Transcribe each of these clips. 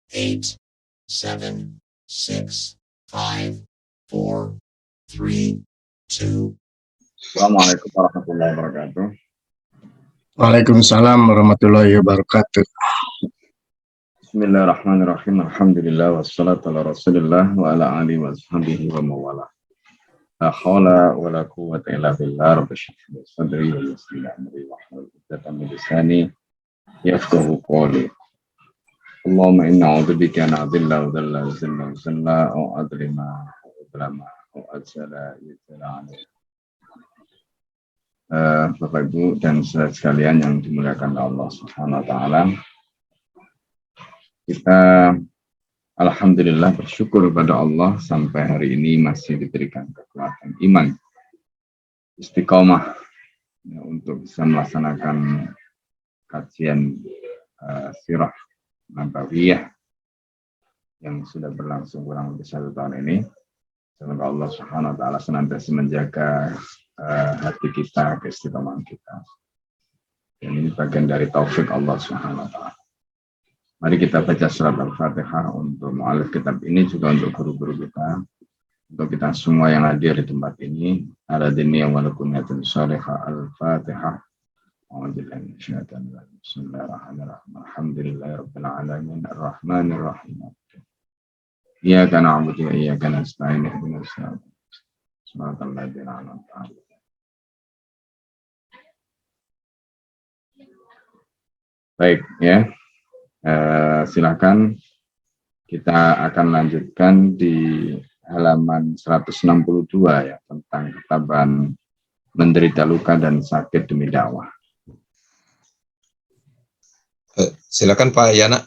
8, 7, 6, 5, 4, 3, 2. Assalamualaikum warahmatullahi wabarakatuh. Waalaikumsalam warahmatullahi wabarakatuh. Bismillahirrahmanirrahim. Alhamdulillah wassalatu ala Rasulillah wa ala alihi wa sahbihi wa mawala. La haula wa la quwwata illa billah. Rabbi shrah li sadri wa yassir li amri wahlul 'uqdatam min lisani yafqahu qawli. Allahumma inna a'udzubika an adilla wa dhalla wa zilla wa zilla wa adlima wa udlama wa adzala yadzala. Bapak Ibu dan saudara sekalian yang dimuliakan Allah Subhanahu wa taala. Kita alhamdulillah bersyukur kepada Allah sampai hari ini masih diberikan kekuatan iman, istiqomah ya, untuk bisa melaksanakan kajian sirah nabawiyah yang sudah berlangsung kurang lebih 1 tahun ini. Semoga Allah Subhanahu wa taala senantiasa menjaga hati kita, keistiqomahan kita. Dan ini bagian dari taufik Allah Subhanahu wa taala. Mari kita baca surat Al-Fatihah untuk mu'alif kitab ini, juga untuk guru-guru kita, untuk kita semua yang hadir di tempat ini. Ala dini wa lakunatun salihah. Al-Fatihah. Bismillahirrahmanirrahim. Alhamdulillahirabbil alamin arrahmanir rahim. Iyyaka na'budu wa iyyaka nasta'in ihdinas siratal ladzina an'amta 'alaihim. Baik ya. Silakan, kita akan lanjutkan di halaman 162 ya, tentang ketabahan menderita luka dan sakit demi dakwah. Silakan Pak Yana.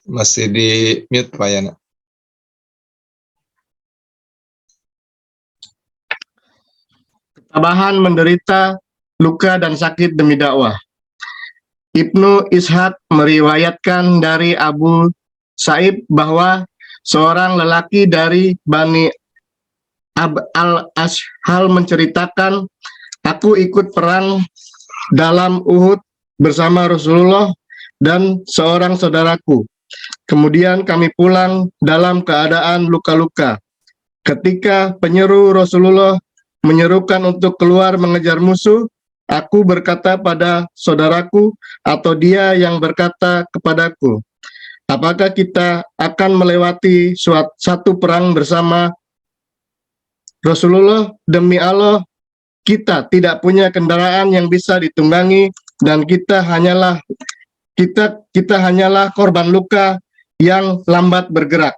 Masih di mute Pak Yana. Ketabahan menderita luka dan sakit demi dakwah. Ibnu Ishaq meriwayatkan dari Abu Sa'ib bahwa seorang lelaki dari Bani al-Ashhal menceritakan, aku ikut perang dalam Uhud bersama Rasulullah dan seorang saudaraku. Kemudian kami pulang dalam keadaan luka-luka. Ketika penyeru Rasulullah menyerukan untuk keluar mengejar musuh, aku berkata pada saudaraku, atau dia yang berkata kepadaku, apakah kita akan melewati satu perang bersama Rasulullah? Demi Allah, kita tidak punya kendaraan yang bisa ditunggangi, dan kita hanyalah korban luka yang lambat bergerak.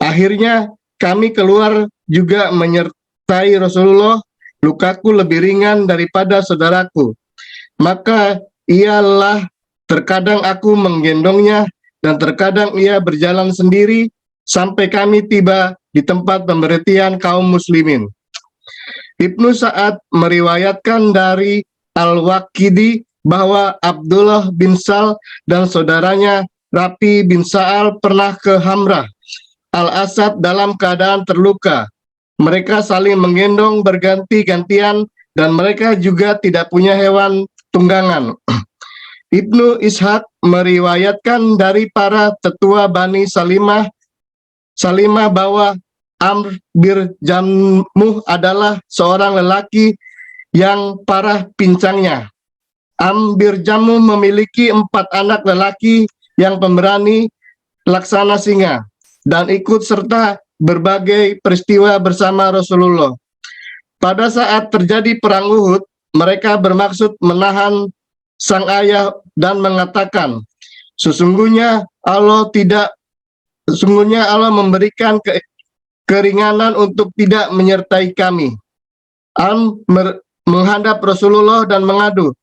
Akhirnya kami keluar juga menyertai Rasulullah. Lukaku lebih ringan daripada saudaraku. Maka ialah terkadang aku menggendongnya dan terkadang ia berjalan sendiri sampai kami tiba di tempat pemberhentian kaum muslimin. Ibnu Sa'ad meriwayatkan dari Al-Waqidi bahwa Abdullah bin Sal dan saudaranya Rafi bin Sa'al pernah ke Hamrah Al-Asad dalam keadaan terluka. Mereka saling menggendong berganti-gantian dan mereka juga tidak punya hewan tunggangan. Ibnu Ishaq meriwayatkan dari para tetua Bani Salimah bahwa Amr bin Jamuh adalah seorang lelaki yang parah pincangnya. Amr bin Jamuh memiliki 4 anak lelaki yang pemberani laksana singa dan ikut serta berbagai peristiwa bersama Rasulullah. Pada saat terjadi perang Uhud, mereka bermaksud menahan sang ayah dan mengatakan, sesungguhnya Allah memberikan keringanan untuk tidak menyertai kami. Menghadap Rasulullah dan mengadu,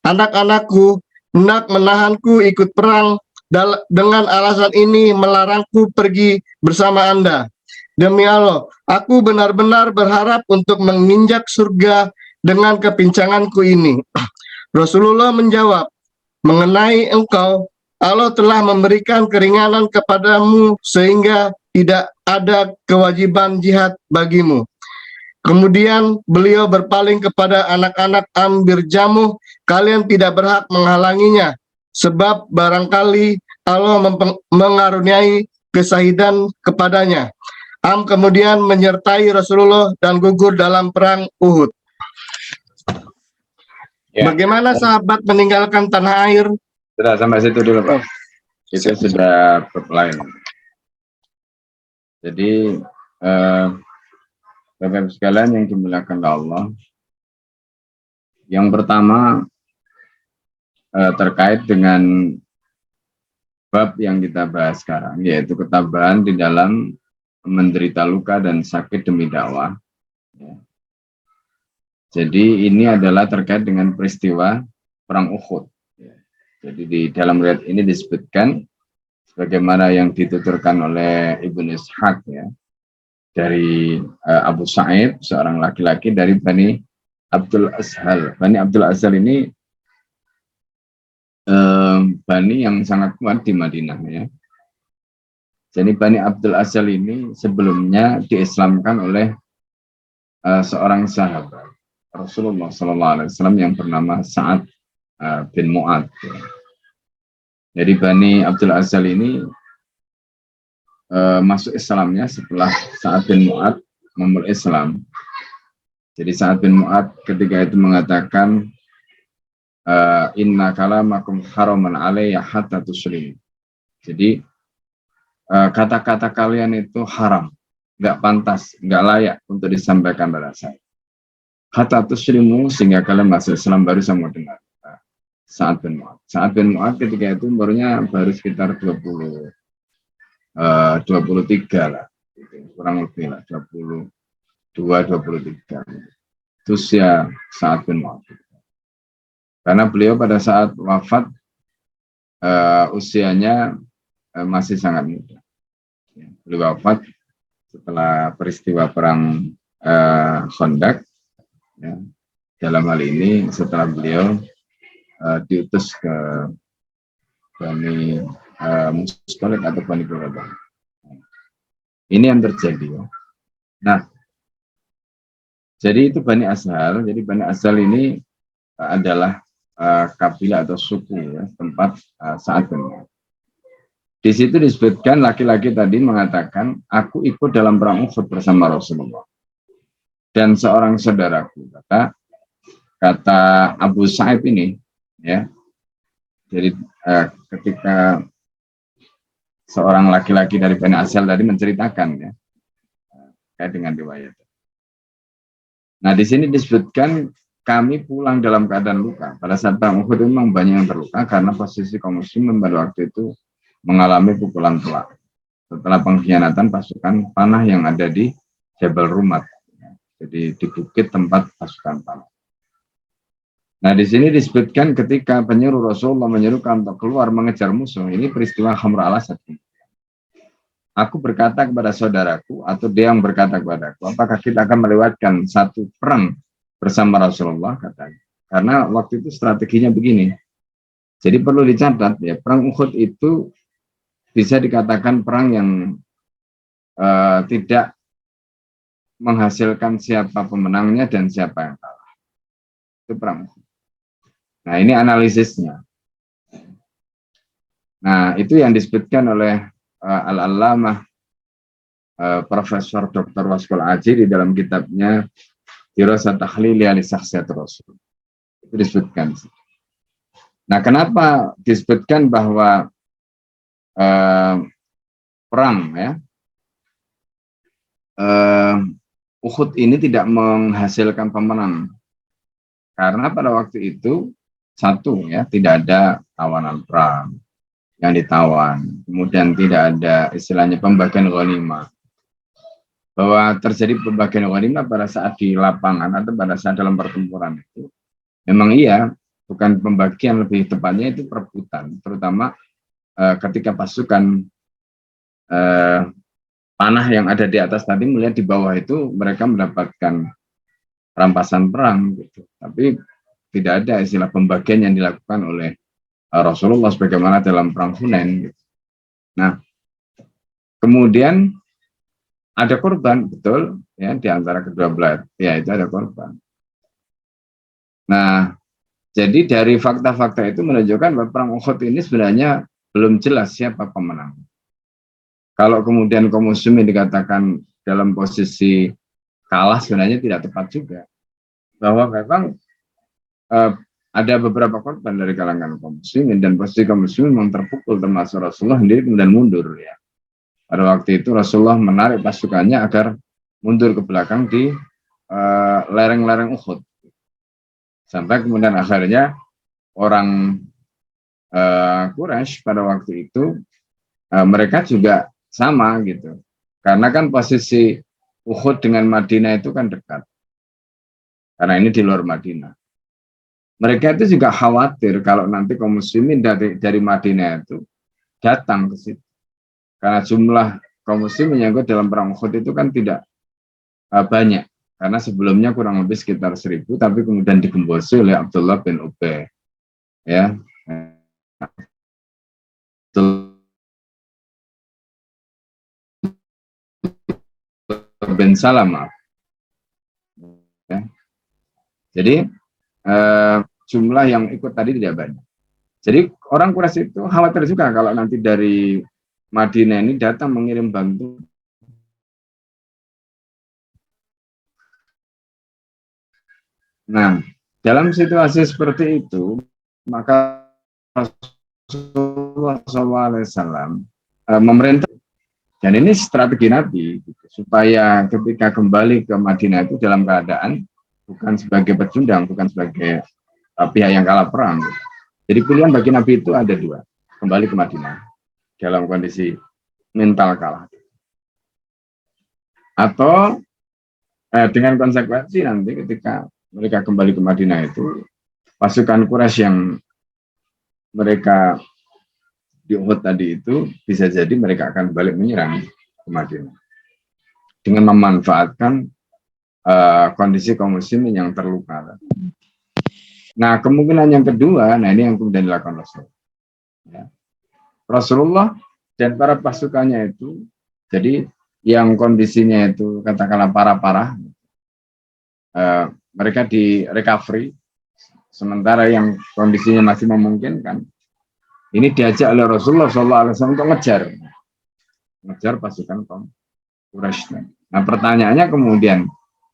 anak-anakku hendak menahanku ikut perang, dengan alasan ini melarangku pergi bersama Anda. Demi Allah, aku benar-benar berharap untuk menginjak surga dengan kepincanganku ini. Rasulullah menjawab, mengenai engkau, Allah telah memberikan keringanan kepadamu sehingga tidak ada kewajiban jihad bagimu. Kemudian beliau berpaling kepada anak-anak Ambir Jamuh, kalian tidak berhak menghalanginya, sebab barangkali Allah mengaruniai kesahidan kepadanya. Kemudian menyertai Rasulullah dan gugur dalam perang Uhud. Ya. Bagaimana sahabat meninggalkan tanah air? Sudah sampai situ dulu, Pak. Itu sudah lain. Jadi Bapak-Ibu sekalian yang dimuliakan Allah, yang pertama terkait dengan bab yang kita bahas sekarang, yaitu ketabahan di dalam menderita luka dan sakit demi dakwah. Jadi ini adalah terkait dengan peristiwa perang Uhud. Jadi di dalam riwayat ini disebutkan sebagaimana yang dituturkan oleh Ibnu Ishaq ya, dari Abu Sa'id, seorang laki-laki dari Bani Abdul Ashal. Bani Abdul Ashal ini Bani yang sangat kuat di Madinah ya. Jadi Bani Abdul Ashal ini sebelumnya diislamkan oleh seorang sahabat Rasulullah SAW yang bernama Sa'ad bin Mu'ad. Jadi Bani Abdul Ashal ini masuk Islamnya setelah Sa'ad bin Mu'ad memulai Islam. Jadi Sa'ad bin Mu'ad ketika itu mengatakan inna kalamakum haraman alayya hatta tuslim. Jadi kata-kata kalian itu haram, nggak pantas, nggak layak untuk disampaikan pada saya. Hatta tuslimu, sehingga kalian masuk Islam, baru saya mau dengar. Sa'ad bin Mu'ad. Sa'ad bin Mu'ad ketika itu umurnya baru sekitar 23 lah, kurang lebih lah, 23. Itu usia Sa'ad bin Mu'ad. Karena beliau pada saat wafat usianya masih sangat muda. Beliau wafat setelah peristiwa perang Khandaq. Ya. Dalam hal ini setelah beliau diutus ke Bani Mustalik atau Bani Quraidah. Ini yang terjadi. Nah, jadi itu Bani Ashal. Jadi Bani Ashal ini adalah kabilah atau suku ya, tempat Sa'ad bin Mu'ad. Di situ disebutkan laki-laki tadi mengatakan, aku ikut dalam perang Uhud bersama Rasulullah dan seorang saudaraku, kata Abu Sa'id ini ya. Jadi ketika seorang laki-laki dari Bani Ashal tadi menceritakan ya terkait dengan riwayat. Nah, di sini disebutkan kami pulang dalam keadaan luka. Pada saat perang Uhud memang banyak yang terluka karena posisi kaum muslimin pada waktu itu mengalami pukulan telak setelah pengkhianatan pasukan panah yang ada di Jabal Rumat. Jadi di bukit tempat pasukan panah. Nah, di sini disebutkan ketika penyuruh Rasulullah menyuruhkan untuk keluar mengejar musuh. Ini peristiwa Khamr al-Asad. Aku berkata kepada saudaraku, atau dia yang berkata kepadaku, apakah kita akan melewatkan satu perang bersama Rasulullah, katanya. Karena waktu itu strateginya begini. Jadi perlu dicatat ya, perang Uhud itu bisa dikatakan perang yang tidak menghasilkan siapa pemenangnya dan siapa yang kalah. Itu perang Uhud. Nah, ini analisisnya. Nah, itu yang disebutkan oleh Al-Allamah Profesor Dr. Waskol Aji di dalam kitabnya Dirasat Tahlili al-Syakhsiyat Rasul. Itu disebutkan. Nah, kenapa disebutkan bahwa perang ya Uhud ini tidak menghasilkan pemenang? Karena pada waktu itu satu ya, tidak ada tawanan perang yang ditawan, kemudian tidak ada istilahnya pembagian ghanimah. Bahwa terjadi pembagian ghanimah pada saat di lapangan atau pada saat dalam pertempuran itu memang iya, bukan pembagian, lebih tepatnya itu perebutan, terutama ketika pasukan panah yang ada di atas tadi melihat di bawah itu mereka mendapatkan rampasan perang gitu. Tapi tidak ada istilah pembagian yang dilakukan oleh Rasulullah sebagaimana dalam perang Hunain. Gitu. Nah, kemudian ada korban, betul, ya, di antara kedua belah, ya itu ada korban. Nah, jadi dari fakta-fakta itu menunjukkan bahwa perang Uhud ini sebenarnya belum jelas siapa pemenang. Kalau kemudian kaum muslimin dikatakan dalam posisi kalah, sebenarnya tidak tepat juga. Bahwa memang ada beberapa korban dari kalangan kaum muslimin, dan posisi kaum muslimin memang terpukul, termasuk Rasulullah sendiri kemudian mundur, ya. Pada waktu itu Rasulullah menarik pasukannya agar mundur ke belakang di lereng-lereng Uhud. Sampai kemudian akhirnya orang Quraisy pada waktu itu mereka juga sama gitu. Karena kan posisi Uhud dengan Madinah itu kan dekat. Karena ini di luar Madinah. Mereka itu juga khawatir kalau nanti kaum muslimin dari Madinah itu datang ke situ. Karena jumlah kaum muslimin yang ikut dalam perang Uhud itu kan tidak banyak. Karena sebelumnya kurang lebih sekitar 1.000, tapi kemudian digembosi oleh Abdullah bin Ubay. Ya. bin Salam. Ya. Jadi jumlah yang ikut tadi tidak banyak. Jadi orang Quraisy itu khawatir juga kalau nanti dari Madinah ini datang mengirim bantu. Nah, dalam situasi seperti itu, maka Rasulullah SAW memerintah, dan ini strategi Nabi, gitu, supaya ketika kembali ke Madinah itu dalam keadaan bukan sebagai pecundang, bukan sebagai pihak yang kalah perang. Gitu. Jadi pilihan bagi Nabi itu ada dua, kembali ke Madinah dalam kondisi mental kalah, atau dengan konsekuensi nanti ketika mereka kembali ke Madinah itu pasukan Quraisy yang mereka di Uhud tadi itu bisa jadi mereka akan balik menyerang ke Madinah dengan memanfaatkan kondisi kaum muslimin yang terluka. Nah, kemungkinan yang kedua, nah ini yang kemudian dilakukan Rasulullah. Ya. Rasulullah dan para pasukannya itu, jadi yang kondisinya itu katakanlah parah-parah, mereka di recovery, sementara yang kondisinya masih memungkinkan, ini diajak oleh Rasulullah SAW untuk ngejar pasukan kaum Quraisy. Nah, pertanyaannya kemudian,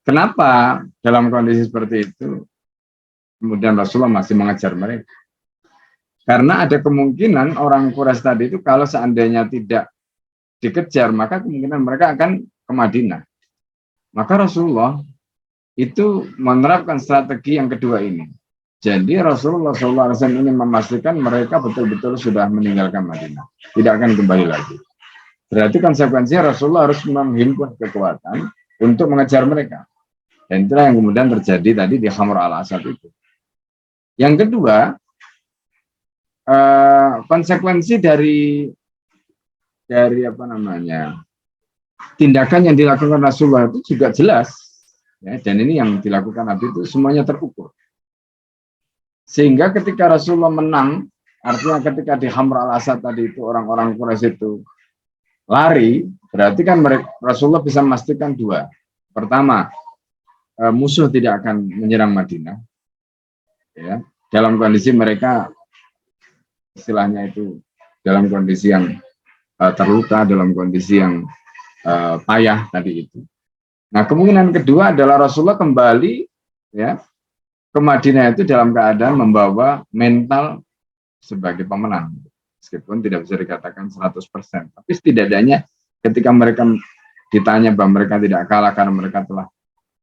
kenapa dalam kondisi seperti itu kemudian Rasulullah masih mengejar mereka? Karena ada kemungkinan orang Quraisy tadi itu kalau seandainya tidak dikejar, maka kemungkinan mereka akan ke Madinah. Maka Rasulullah itu menerapkan strategi yang kedua ini. Jadi Rasulullah SAW ingin memastikan mereka betul-betul sudah meninggalkan Madinah, tidak akan kembali lagi. Berarti konsekuensinya Rasulullah harus menghimpun kekuatan untuk mengejar mereka. Dan itulah yang kemudian terjadi tadi di Khamr al-Asad itu. Yang kedua, konsekuensi dari apa namanya tindakan yang dilakukan Rasulullah itu juga jelas, ya, dan ini yang dilakukan Nabi itu semuanya terukur. Sehingga ketika Rasulullah menang, artinya ketika di Khamr al-Asad tadi itu orang-orang Quraisy itu lari, berarti kan Rasulullah bisa memastikan dua. Pertama, musuh tidak akan menyerang Madinah, ya, dalam kondisi mereka istilahnya itu dalam kondisi yang terluka, dalam kondisi yang payah tadi itu. Nah, kemungkinan kedua adalah Rasulullah kembali, ya, ke Madinah itu dalam keadaan membawa mental sebagai pemenang, meskipun tidak bisa dikatakan 100%, tapi setidaknya ketika mereka ditanya bahwa mereka tidak kalah karena mereka telah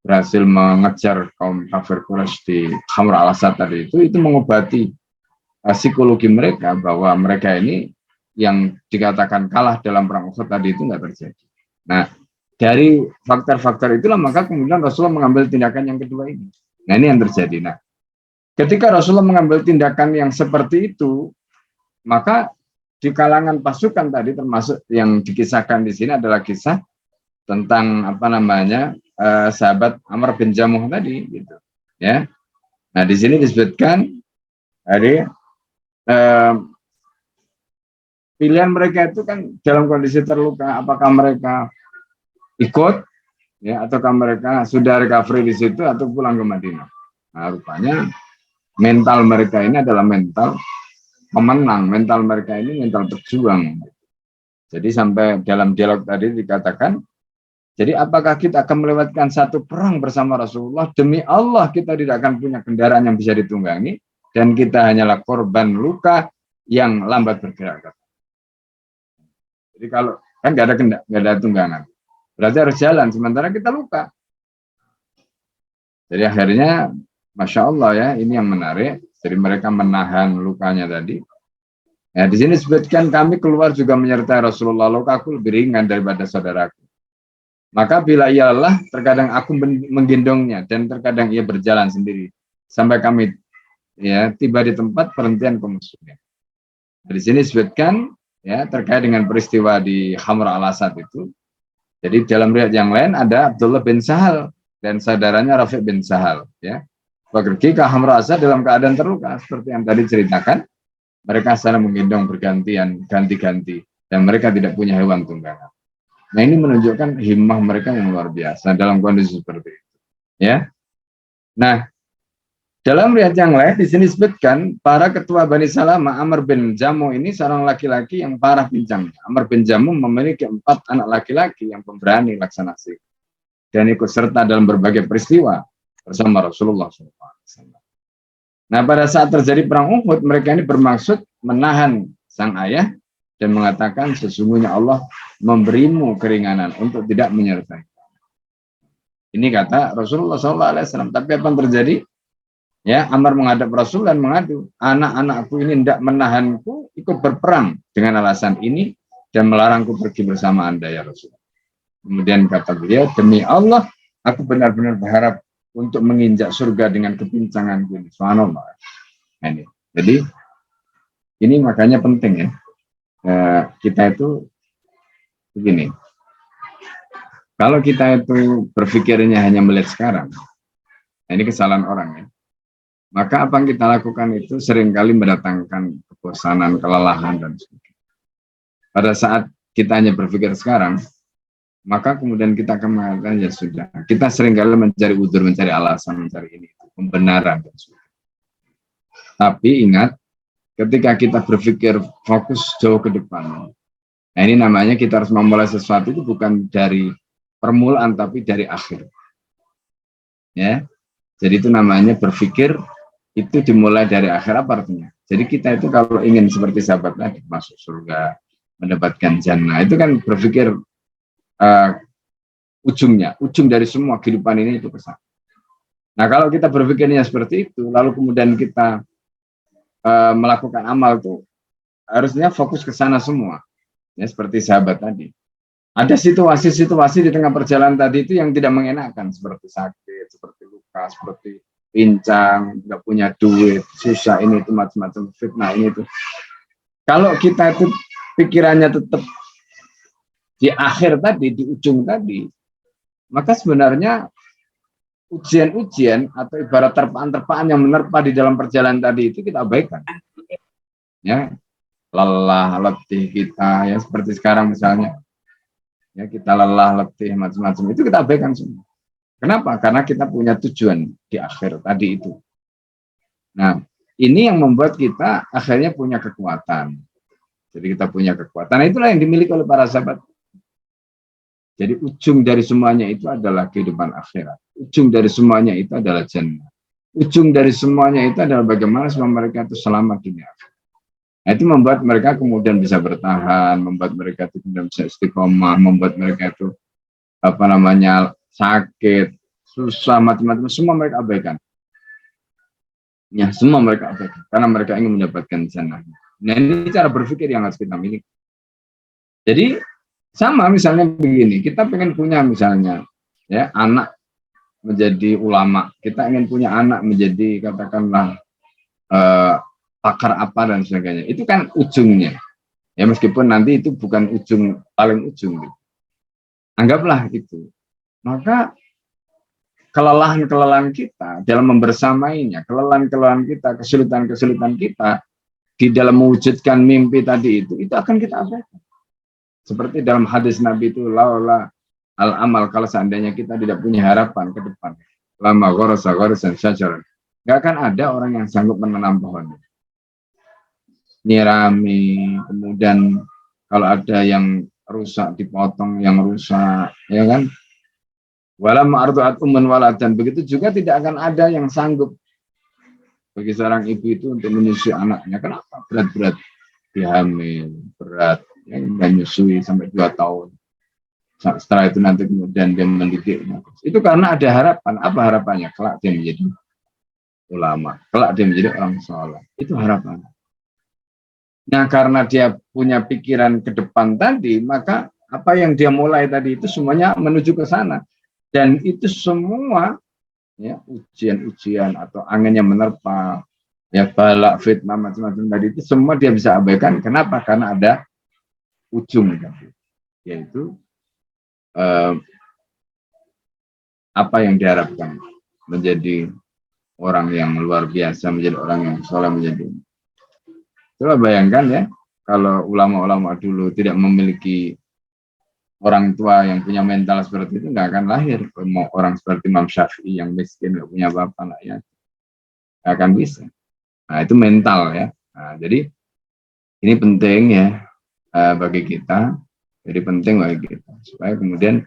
berhasil mengejar kaum kafir Quraisy di Khamr al-Asad tadi itu mengobati psikologi mereka bahwa mereka ini yang dikatakan kalah dalam perang Uhud tadi itu nggak terjadi. Nah, dari faktor-faktor itulah maka kemudian Rasulullah mengambil tindakan yang kedua ini. Nah, ini yang terjadi. Nah, ketika Rasulullah mengambil tindakan yang seperti itu, maka di kalangan pasukan tadi termasuk yang dikisahkan di sini adalah kisah tentang apa namanya sahabat Amr bin Jamuh tadi, gitu, ya. Nah, di sini disebutkan dari eh, pilihan mereka itu kan dalam kondisi terluka, apakah mereka ikut, ya, ataukah mereka sudah recovery di situ atau pulang ke Madinah. Nah, rupanya mental mereka ini adalah mental pemenang, mental mereka ini mental berjuang. Jadi sampai dalam dialog tadi dikatakan, jadi apakah kita akan melewatkan satu perang bersama Rasulullah, demi Allah kita tidak akan punya kendaraan yang bisa ditunggangi, dan kita hanyalah korban luka yang lambat bergerak. Jadi kalau kan nggak ada tunggangan, berarti harus jalan, sementara kita luka. Jadi akhirnya, Masya Allah ya, ini yang menarik. Jadi mereka menahan lukanya tadi. Ya, di sini disebutkan kami keluar juga menyertai Rasulullah, lukaku lebih ringan daripada saudaraku. Maka bila ia lelah, terkadang aku menggendongnya dan terkadang ia berjalan sendiri sampai kami ya tiba di tempat perhentian kaum muslimin. Nah, di sini disebutkan ya terkait dengan peristiwa di Hamra al-Asad itu. Jadi dalam riwayat yang lain ada Abdullah bin Sahal dan saudaranya Rafiq bin Sahal ya. Pergi ke Hamra al-Asad dalam keadaan terluka seperti yang tadi ceritakan. Mereka saling menggendong bergantian, ganti-ganti, dan mereka tidak punya hewan tunggangan. Nah, ini menunjukkan himmah mereka yang luar biasa dalam kondisi seperti itu. Ya. Nah, dalam riwayat yang lain di sini disebutkan para ketua Bani Salamah, Amr bin Jamu ini seorang laki-laki yang parah pincangnya. Amr bin Jamu memiliki 4 anak laki-laki yang pemberani laksana sihir dan ikut serta dalam berbagai peristiwa bersama Rasulullah SAW. Nah, pada saat terjadi perang Uhud, mereka ini bermaksud menahan sang ayah dan mengatakan sesungguhnya Allah memberimu keringanan untuk tidak menyertai. Ini kata Rasulullah SAW. Tapi apa yang terjadi? Ya, Amr menghadap Rasul dan mengadu, anak-anakku ini tidak menahanku ikut berperang dengan alasan ini dan melarangku pergi bersama Anda ya Rasul. Kemudian kata beliau, demi Allah, aku benar-benar berharap untuk menginjak surga dengan kepincanganku ini. Subhanallah. Nah, ini. Jadi ini makanya penting ya. Kita itu begini. Kalau kita itu berpikirnya hanya melihat sekarang, nah ini kesalahan orang ya. Maka apa yang kita lakukan itu seringkali mendatangkan kebosanan, kelelahan dan sebagainya. Pada saat kita hanya berpikir sekarang, maka kemudian kita akan mengatakan ya sudah. Kita seringkali mencari udzur, mencari alasan, mencari ini, pembenaran dan sebagainya. Tapi ingat, ketika kita berpikir fokus jauh ke depan, nah ini namanya kita harus memulai sesuatu itu bukan dari permulaan tapi dari akhir. Ya, jadi itu namanya berpikir itu dimulai dari akhir. Apa artinya? Jadi kita itu kalau ingin seperti sahabat tadi masuk surga, mendapatkan jannah, itu kan berpikir ujung dari semua kehidupan ini itu kesana. Nah, kalau kita berpikirnya seperti itu, lalu kemudian kita melakukan amal tuh harusnya fokus ke sana semua. Ya, seperti sahabat tadi. Ada situasi-situasi di tengah perjalanan tadi itu yang tidak mengenakan, seperti sakit, seperti luka, seperti pincang, nggak punya duit, susah ini itu macam-macam fitnah ini itu. Kalau kita itu pikirannya tetap di akhir tadi, di ujung tadi, maka sebenarnya ujian-ujian atau ibarat terpaan-terpaan yang menerpa di dalam perjalanan tadi itu kita abaikan. Ya, lelah, letih kita, ya seperti sekarang misalnya, ya kita lelah, letih, macam-macam itu kita abaikan semua. Kenapa? Karena kita punya tujuan di akhir tadi itu. Nah, ini yang membuat kita akhirnya punya kekuatan. Jadi kita punya kekuatan. Nah, itulah yang dimiliki oleh para sahabat. Jadi ujung dari semuanya itu adalah kehidupan akhirat. Ujung dari semuanya itu adalah jannah. Ujung dari semuanya itu adalah bagaimana semua mereka itu selamat dunia akhirat. Nah, itu membuat mereka kemudian bisa bertahan, membuat mereka itu kemudian bisa istiqomah, membuat mereka itu sakit, susah, macam-macam, semua mereka abaikan. Ya, semua mereka abaikan karena mereka ingin mendapatkan jannah. Nah, ini cara berpikir yang harus kita miliki. Jadi sama misalnya begini, kita pengen punya misalnya ya anak menjadi ulama, kita ingin punya anak menjadi katakanlah pakar apa dan sebagainya. Itu kan ujungnya. Ya meskipun nanti itu bukan ujung paling ujung gitu. Anggaplah itu. Maka kelelahan-kelelahan kita dalam membersamainya, kelelahan-kelelahan kita, kesulitan-kesulitan kita, di dalam mewujudkan mimpi tadi itu akan kita abaikan. Seperti dalam hadis Nabi itu, laula al-amal, kalau seandainya kita tidak punya harapan ke depan, lama gharasan syajaran, nggak akan ada orang yang sanggup menanam pohon. Nyirami, kemudian kalau ada yang rusak dipotong, yang rusak, ya kan? Walam ardu'at umman waladan, begitu juga tidak akan ada yang sanggup bagi seorang ibu itu untuk menyusui anaknya. Kenapa? Berat-berat dihamil, berat, ya, menyusui sampai 2 tahun. Setelah itu nanti kemudian dia mendidiknya. Itu karena ada harapan. Apa harapannya? Kelak dia menjadi ulama, kelak dia menjadi orang soleh. Itu harapan. Nah, karena dia punya pikiran ke depan tadi, maka apa yang dia mulai tadi itu semuanya menuju ke sana. Dan itu semua, ya, ujian-ujian atau angin yang menerpa, ya, balak, fitnah, macam-macam tadi itu semua dia bisa abaikan. Kenapa? Karena ada ujung tadi, yaitu apa yang diharapkan, menjadi orang yang luar biasa, menjadi orang yang soleh, menjadi. Coba bayangkan ya, kalau ulama-ulama dulu tidak memiliki orang tua yang punya mental seperti itu, nggak akan lahir. Mau orang seperti Imam Syafi'i yang miskin, nggak punya bapak, ya, nggak akan bisa. Nah, itu mental ya. Nah, jadi ini penting ya bagi kita. Jadi penting bagi kita supaya kemudian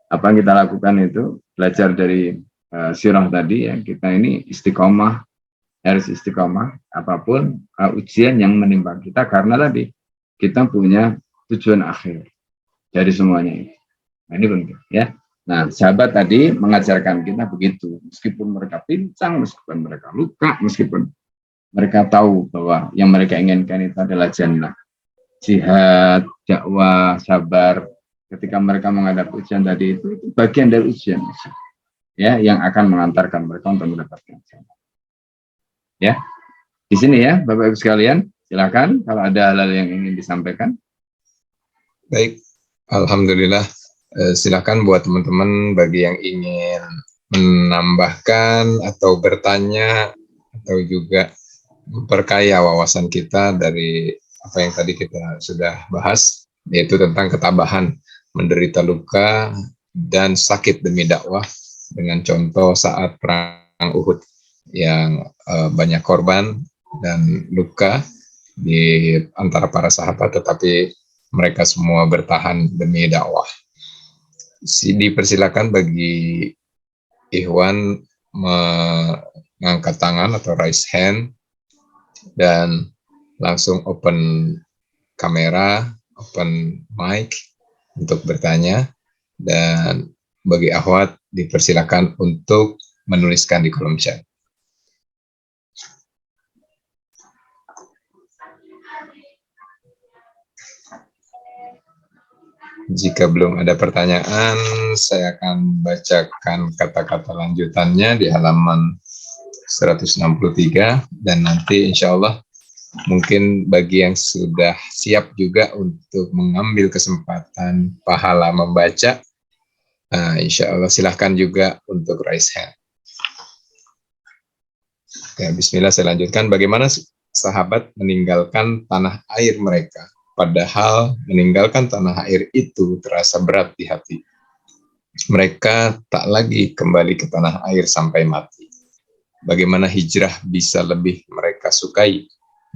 apa yang kita lakukan itu belajar dari sirah tadi ya, kita ini istiqomah, harus istiqomah apapun ujian yang menimpa kita, karena tadi kita punya tujuan akhir dari semuanya ini. Nah, ini penting ya. Nah, sahabat tadi mengajarkan kita begitu, meskipun mereka pincang, meskipun mereka luka, meskipun mereka tahu bahwa yang mereka inginkan itu adalah jannah, jihad, dakwah, sabar. Ketika mereka menghadapi ujian tadi itu bagian dari ujian ya, yang akan mengantarkan mereka untuk mendapatkan jannah. Ya, di sini ya, Bapak Ibu sekalian, silakan kalau ada hal-hal yang ingin disampaikan. Baik, alhamdulillah. Silakan buat teman-teman bagi yang ingin menambahkan atau bertanya atau juga memperkaya wawasan kita dari apa yang tadi kita sudah bahas, yaitu tentang ketabahan, menderita luka dan sakit demi dakwah, dengan contoh saat perang Uhud yang banyak korban dan luka di antara para sahabat, tetapi mereka semua bertahan demi dakwah. Dipersilakan bagi Ikhwan mengangkat tangan atau raise hand dan langsung open kamera, open mic untuk bertanya, dan bagi akhwat dipersilakan untuk menuliskan di kolom chat. Jika belum ada pertanyaan, saya akan bacakan kata-kata lanjutannya di halaman 163, dan nanti insya Allah mungkin bagi yang sudah siap juga untuk mengambil kesempatan pahala membaca, insya Allah silahkan juga untuk raise hand. Oke, bismillah, saya lanjutkan. Bagaimana sahabat meninggalkan tanah air mereka, padahal meninggalkan tanah air itu terasa berat di hati. Mereka tak lagi kembali ke tanah air sampai mati. Bagaimana hijrah bisa lebih mereka sukai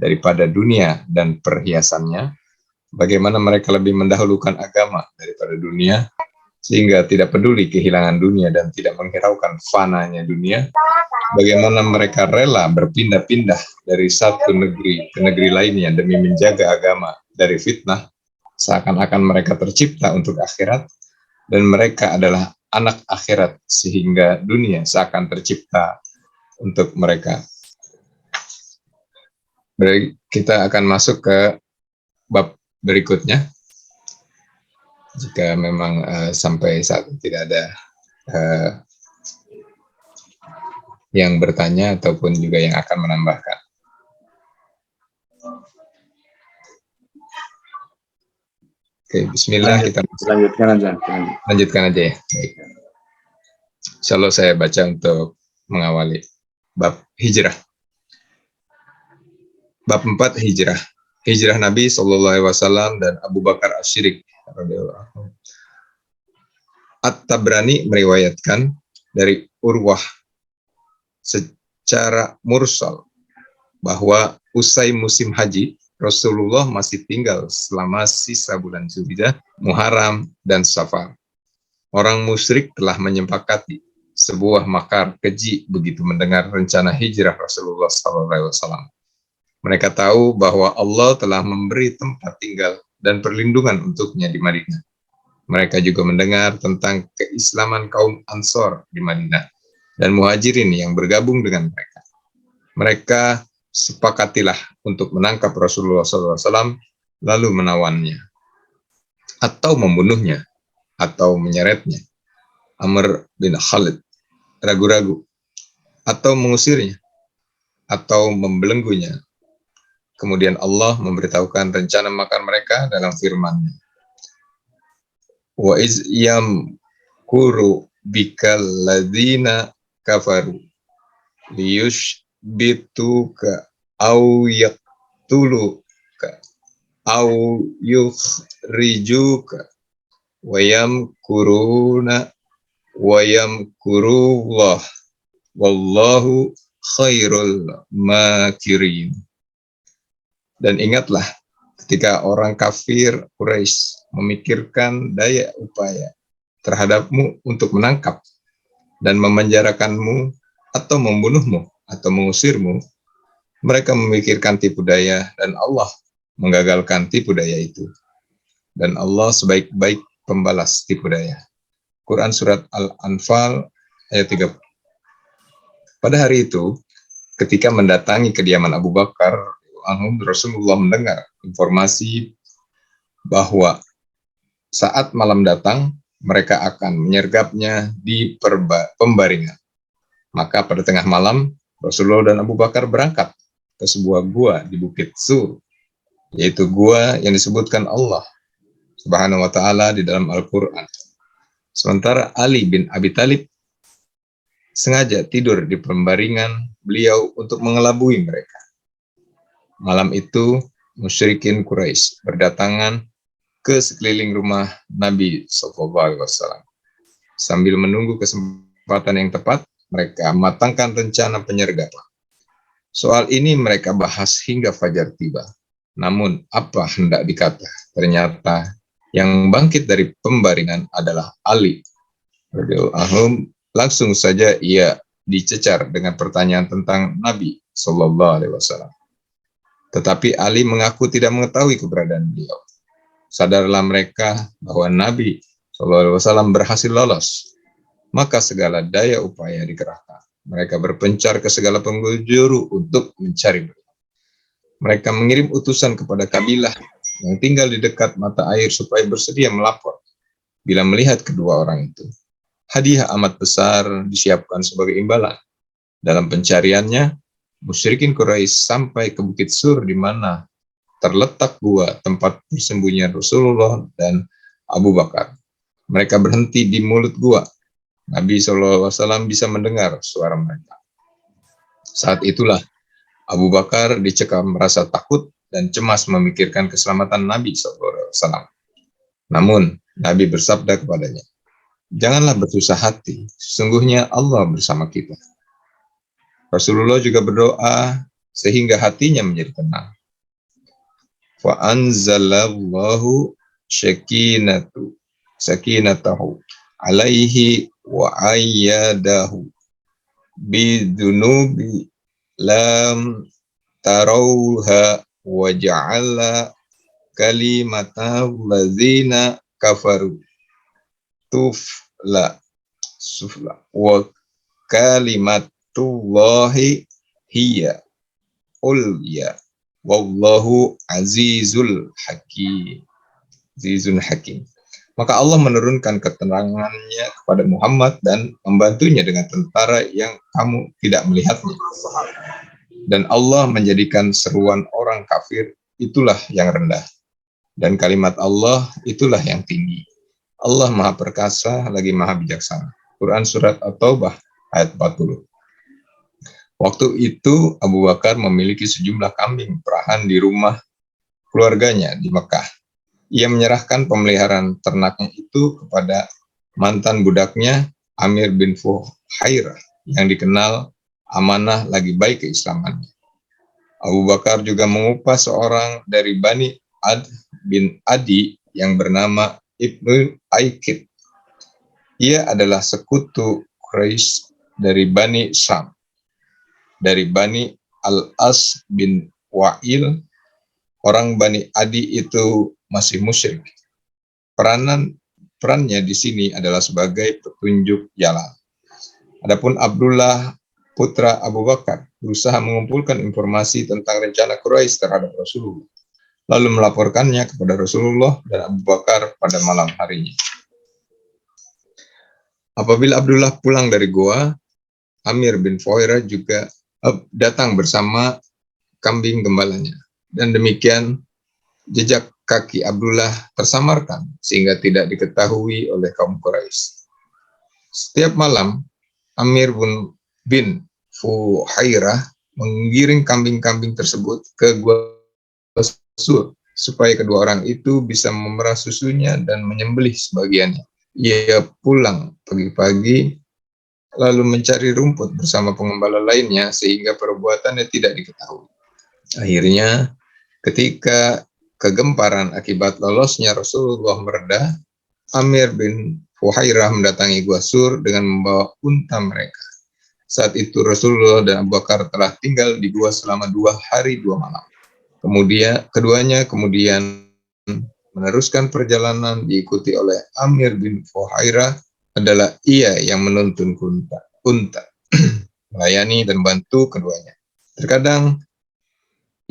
daripada dunia dan perhiasannya? Bagaimana mereka lebih mendahulukan agama daripada dunia, sehingga tidak peduli kehilangan dunia dan tidak menghiraukan fananya dunia? Bagaimana mereka rela berpindah-pindah dari satu negeri ke negeri lainnya demi menjaga agama dari fitnah, seakan-akan mereka tercipta untuk akhirat, dan mereka adalah anak akhirat, sehingga dunia seakan tercipta untuk mereka. Baik, kita akan masuk ke bab berikutnya. Jika memang sampai saat ini tidak ada yang bertanya ataupun juga yang akan menambahkan. Oke, bismillah, kita lanjutkan aja ya. Baik. Insya Allah saya baca untuk mengawali bab hijrah. Bab 4 Hijrah. Hijrah Nabi SAW dan Abu Bakar Asy-Siddiq. At-Tabrani meriwayatkan dari Urwah secara mursal bahwa usai musim haji, Rasulullah masih tinggal selama sisa bulan Zulhijjah, Muharram, dan Safar. Orang musyrik telah menyepakati sebuah makar keji begitu mendengar rencana hijrah Rasulullah SAW. Mereka tahu bahwa Allah telah memberi tempat tinggal dan perlindungan untuknya di Madinah. Mereka juga mendengar tentang keislaman kaum Ansor di Madinah dan Muhajirin yang bergabung dengan mereka. Mereka sepakatilah untuk menangkap Rasulullah SAW lalu menawannya atau membunuhnya atau menyeretnya. Amr bin Khalid ragu-ragu atau mengusirnya atau membelenggunya. Kemudian Allah memberitahukan rencana makar mereka dalam firman-Nya. Wa iz yamkuru bikal ladzina kafaru liyushbituka au yaqtuluka au yukhrijuka wa yamkuruna wa yamkurullah wallahu khairul makirin. Dan ingatlah ketika orang kafir Quraisy memikirkan daya upaya terhadapmu untuk menangkap dan memenjarakanmu atau membunuhmu atau mengusirmu, mereka memikirkan tipu daya dan Allah menggagalkan tipu daya itu. Dan Allah sebaik-baik pembalas tipu daya. Quran Surat Al-Anfal ayat 30. Pada hari itu, ketika mendatangi kediaman Abu Bakar, Rasulullah mendengar informasi bahwa saat malam datang, mereka akan menyergapnya di pembaringan. Maka pada tengah malam, Rasulullah dan Abu Bakar berangkat ke sebuah gua di Bukit Sur, yaitu gua yang disebutkan Allah Subhanahu wa Ta'ala di dalam Al-Quran. Sementara Ali bin Abi Thalib sengaja tidur di pembaringan beliau untuk mengelabui mereka. Malam itu, musyrikin Quraisy berdatangan ke sekeliling rumah Nabi SAW. Sambil menunggu kesempatan yang tepat, mereka matangkan rencana penyergapan. Soal ini mereka bahas hingga fajar tiba. Namun, apa hendak dikata? Ternyata yang bangkit dari pembaringan adalah Ali. Langsung saja ia dicecar dengan pertanyaan tentang Nabi SAW. Tetapi Ali mengaku tidak mengetahui keberadaan beliau. Sadarlah mereka bahwa Nabi SAW berhasil lolos. Maka segala daya upaya dikerahkan. Mereka berpencar ke segala penjuru untuk mencari beliau. Mereka mengirim utusan kepada kabilah yang tinggal di dekat mata air supaya bersedia melapor bila melihat kedua orang itu. Hadiah amat besar disiapkan sebagai imbalan. Dalam pencariannya, musyrikin Quraisy sampai ke Bukit Sur di mana terletak gua tempat persembunyian Rasulullah dan Abu Bakar. Mereka berhenti di mulut gua. Nabi SAW bisa mendengar suara mereka. Saat itulah Abu Bakar dicekam merasa takut dan cemas memikirkan keselamatan Nabi SAW. Namun Nabi bersabda kepadanya, "Janganlah bersusah hati, sesungguhnya Allah bersama kita." Rasulullah juga berdoa sehingga hatinya menjadi tenang. Fa anzalallahu sakinatahu alaihi wa ayyadahu bidunubi lam tarauha wa ja'ala kalimatal ladzina kafaru sufla wa kalimatullahi hiya ulya wallahu azizul hakim. Maka Allah menurunkan ketenangannya kepada Muhammad dan membantunya dengan tentara yang kamu tidak melihatnya. Dan Allah menjadikan seruan orang kafir itulah yang rendah. Dan kalimat Allah itulah yang tinggi. Allah Maha Perkasa lagi Maha Bijaksana. Quran Surat At-Taubah ayat 40. Waktu itu Abu Bakar memiliki sejumlah kambing perahan di rumah keluarganya di Mekah. Ia menyerahkan pemeliharaan ternaknya itu kepada mantan budaknya Amir bin Fuhairah yang dikenal amanah lagi baik keislamannya. Abu Bakar juga mengupah seorang dari Bani Ad bin Adi yang bernama Ibnu Aikid. Ia adalah sekutu Quraisy dari Bani Syam. Dari Bani Al-As bin Wa'il, orang Bani Adi itu masih musyrik. Perannya di sini adalah sebagai petunjuk jalan. Adapun Abdullah putra Abu Bakar berusaha mengumpulkan informasi tentang rencana Quraisy terhadap Rasulullah, lalu melaporkannya kepada Rasulullah dan Abu Bakar pada malam harinya. Apabila Abdullah pulang dari goa, Amir bin Fuhairah juga datang bersama kambing gembalanya. Dan demikian jejak kaki Abdullah tersamarkan sehingga tidak diketahui oleh kaum Quraisy. Setiap malam, Amir bin Fuhairah menggiring kambing-kambing tersebut ke gua Sur supaya kedua orang itu bisa memerah susunya dan menyembelih sebagiannya. Ia pulang pagi-pagi lalu mencari rumput bersama pengembala lainnya sehingga perbuatannya tidak diketahui. Akhirnya, ketika kegemparan akibat lolosnya Rasulullah mereda, Amir bin Fuhairah mendatangi Gua Sur dengan membawa unta mereka. Saat itu Rasulullah dan Abu Bakar telah tinggal di gua selama 2 hari 2 malam. Keduanya kemudian meneruskan perjalanan diikuti oleh Amir bin Fuhairah. Adalah ia yang menuntun unta, melayani dan bantu keduanya. Terkadang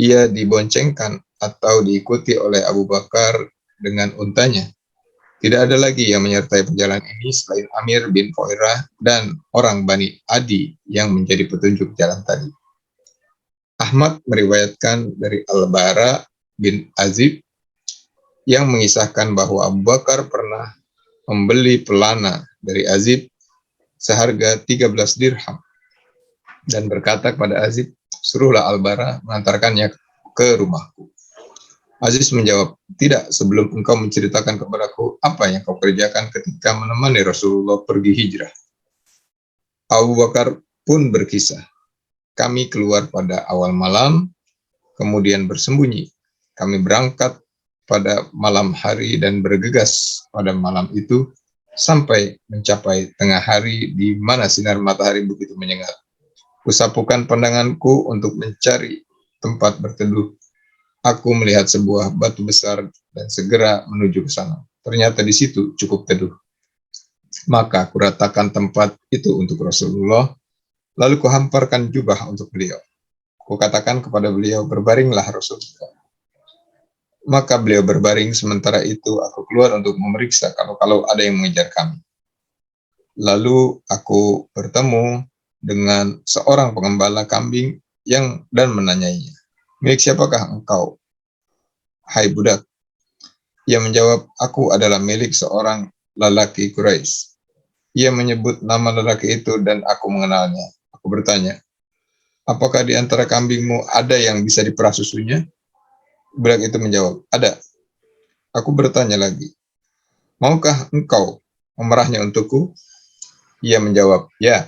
ia diboncengkan atau diikuti oleh Abu Bakar dengan untanya. Tidak ada lagi yang menyertai perjalanan ini selain Amir bin Fuhairah dan orang Bani Adi yang menjadi petunjuk jalan tadi. Ahmad meriwayatkan dari Al-Bara bin Azib yang mengisahkan bahwa Abu Bakar pernah membeli pelana dari Azib seharga 13 dirham dan berkata kepada Azib, suruhlah Al-Bara mengantarkannya ke rumahku. Aziz menjawab, tidak sebelum engkau menceritakan kepadaku apa yang kau kerjakan ketika menemani Rasulullah pergi hijrah. Abu Bakar pun berkisah, kami keluar pada awal malam, kemudian bersembunyi. Kami berangkat pada malam hari dan bergegas pada malam itu sampai mencapai tengah hari di mana sinar matahari begitu menyengat. Kusapukan pandanganku untuk mencari tempat berteduh. Aku melihat sebuah batu besar dan segera menuju ke sana. Ternyata di situ cukup teduh. Maka kuratakan tempat itu untuk Rasulullah, lalu kuhamparkan jubah untuk beliau. Kukatakan kepada beliau, berbaringlah Rasulullah. Maka beliau berbaring, sementara itu aku keluar untuk memeriksa kalau ada yang mengejar kami. Lalu aku bertemu dengan seorang pengembala kambing dan menanyainya, milik siapakah engkau, hai budak? Ia menjawab, aku adalah milik seorang lelaki Quraisy. Ia menyebut nama lelaki itu dan aku mengenalnya. Aku bertanya, apakah di antara kambingmu ada yang bisa diperah susunya? Budak itu menjawab, ada. Aku bertanya lagi, maukah engkau memerahnya untukku? Ia menjawab, ya.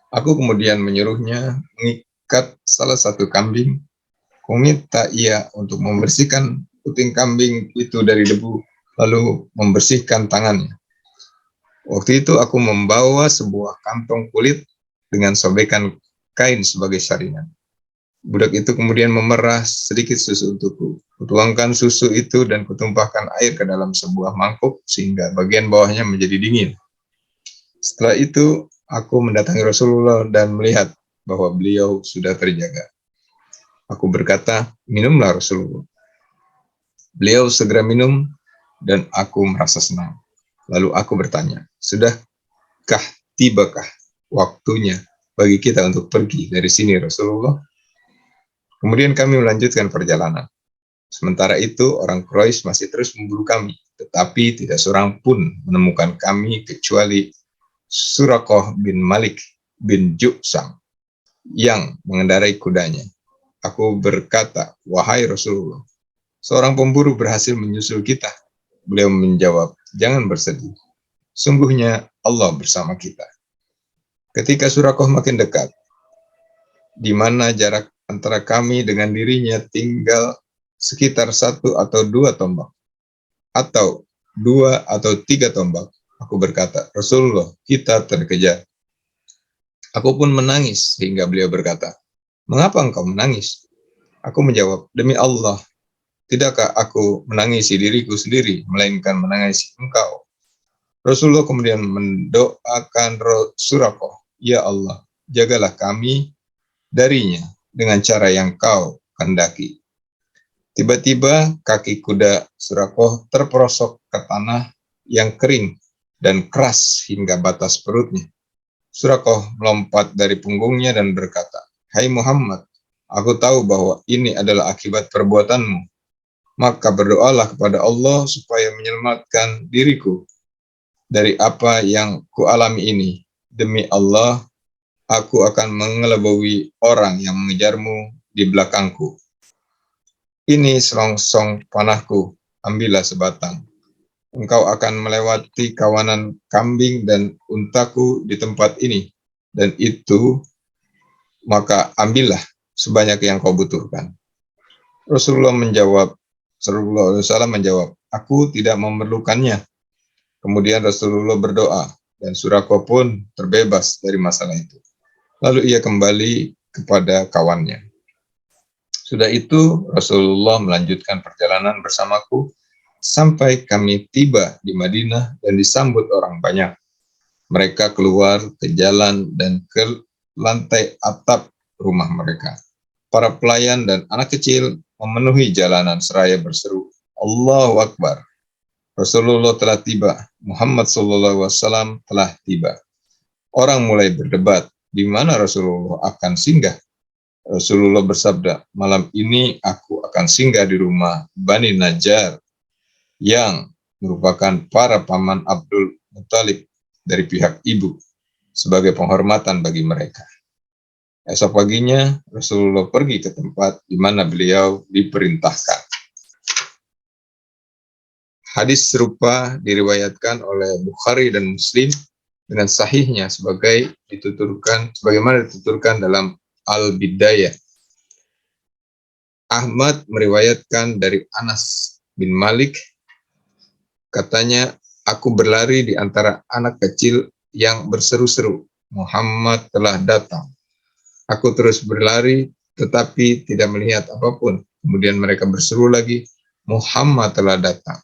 Aku kemudian menyuruhnya mengikat salah satu kambing. Kuminta ia untuk membersihkan puting kambing itu dari debu, lalu membersihkan tangannya. Waktu itu aku membawa sebuah kantong kulit dengan sobekan kain sebagai salinan. Budak itu kemudian memerah sedikit susu untukku. Kutuangkan susu itu dan kutumpahkan air ke dalam sebuah mangkuk sehingga bagian bawahnya menjadi dingin. Setelah itu, aku mendatangi Rasulullah dan melihat bahwa beliau sudah terjaga. Aku berkata, minumlah Rasulullah. Beliau segera minum dan aku merasa senang. Lalu aku bertanya, sudahkah tibakah waktunya bagi kita untuk pergi dari sini Rasulullah? Kemudian kami melanjutkan perjalanan. Sementara itu orang Quraisy masih terus memburu kami, tetapi tidak seorang pun menemukan kami kecuali Suraqah bin Malik bin Ju'sam. yang mengendarai kudanya. Aku berkata, wahai Rasulullah, seorang pemburu berhasil menyusul kita. Beliau menjawab, jangan bersedih. Sungguhnya Allah bersama kita. Ketika Surakoh makin dekat, di mana jarak antara kami dengan dirinya tinggal sekitar 1 atau 2 tombak, atau 2 atau 3 tombak, aku berkata, Rasulullah, kita terkejar. Aku pun menangis sehingga beliau berkata, mengapa engkau menangis? Aku menjawab, demi Allah, tidakkah aku menangisi diriku sendiri, melainkan menangisi engkau. Rasulullah kemudian mendoakan Surakoh, ya Allah, jagalah kami darinya dengan cara yang kau kehendaki. Tiba-tiba kaki kuda Surakoh terperosok ke tanah yang kering dan keras hingga batas perutnya. Surakoh melompat dari punggungnya dan berkata, hai Muhammad, aku tahu bahwa ini adalah akibat perbuatanmu. Maka berdoalah kepada Allah supaya menyelamatkan diriku dari apa yang kualami ini. Demi Allah, aku akan mengelabui orang yang mengejarmu di belakangku. Ini selongsong panahku, ambillah sebatang. Engkau akan melewati kawanan kambing dan untaku di tempat ini, dan itu maka ambillah sebanyak yang kau butuhkan. Rasulullah SAW menjawab, aku tidak memerlukannya. Kemudian Rasulullah berdoa, dan Surakoh pun terbebas dari masalah itu. Lalu ia kembali kepada kawannya. Sudah itu, Rasulullah melanjutkan perjalanan bersamaku sampai kami tiba di Madinah dan disambut orang banyak. Mereka keluar ke jalan dan ke lantai atap rumah mereka. Para pelayan dan anak kecil memenuhi jalanan seraya berseru, Allahu Akbar. Rasulullah telah tiba, Muhammad SAW telah tiba. Orang mulai berdebat, di mana Rasulullah akan singgah. Rasulullah bersabda, malam ini aku akan singgah di rumah Bani Najjar yang merupakan para paman Abdul Muttalib dari pihak ibu sebagai penghormatan bagi mereka. Esok paginya Rasulullah pergi ke tempat di mana beliau diperintahkan. Hadis serupa diriwayatkan oleh Bukhari dan Muslim dengan sahihnya sebagaimana dituturkan dalam Al-Bidayah. Ahmad meriwayatkan dari Anas bin Malik, katanya, aku berlari di antara anak kecil yang berseru-seru, Muhammad telah datang. Aku terus berlari, tetapi tidak melihat apapun. Kemudian mereka berseru lagi, Muhammad telah datang.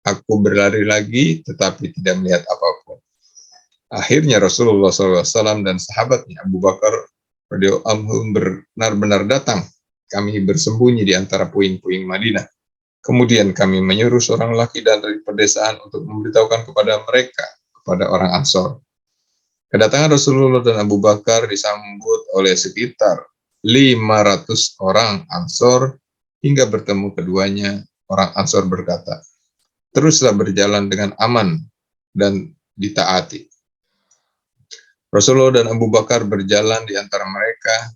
Aku berlari lagi, tetapi tidak melihat apapun. Akhirnya Rasulullah SAW dan sahabatnya Abu Bakar radhiyallahu anhu benar-benar datang. Kami bersembunyi di antara puing-puing Madinah. Kemudian kami menyuruh seorang laki dari pedesaan untuk memberitahukan kepada orang Ansor. Kedatangan Rasulullah dan Abu Bakar disambut oleh sekitar 500 orang Ansor hingga bertemu keduanya. Orang Ansor berkata, teruslah berjalan dengan aman dan ditaati. Rasulullah dan Abu Bakar berjalan di antara mereka.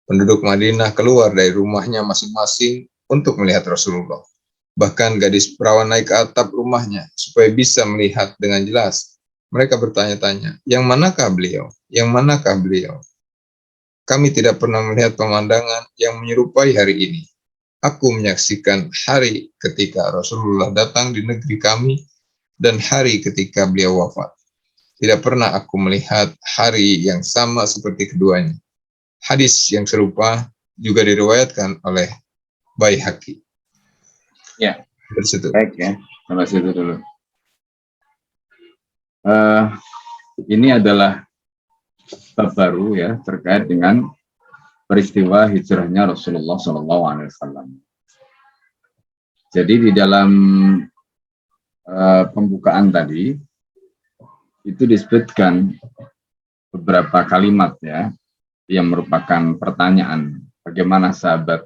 Penduduk Madinah keluar dari rumahnya masing-masing untuk melihat Rasulullah. Bahkan gadis perawan naik ke atap rumahnya supaya bisa melihat dengan jelas. Mereka bertanya-tanya, yang manakah beliau? Yang manakah beliau? Kami tidak pernah melihat pemandangan yang menyerupai hari ini. Aku menyaksikan hari ketika Rasulullah datang di negeri kami dan hari ketika beliau wafat. Tidak pernah aku melihat hari yang sama seperti keduanya. Hadis yang serupa juga diriwayatkan oleh Baihaqi. Ya, dari situ. Baik ya, sampai situ dulu. Ini adalah bab baru ya terkait dengan peristiwa hijrahnya Rasulullah SAW. Jadi di dalam pembukaan tadi itu disebutkan beberapa kalimat ya yang merupakan pertanyaan bagaimana sahabat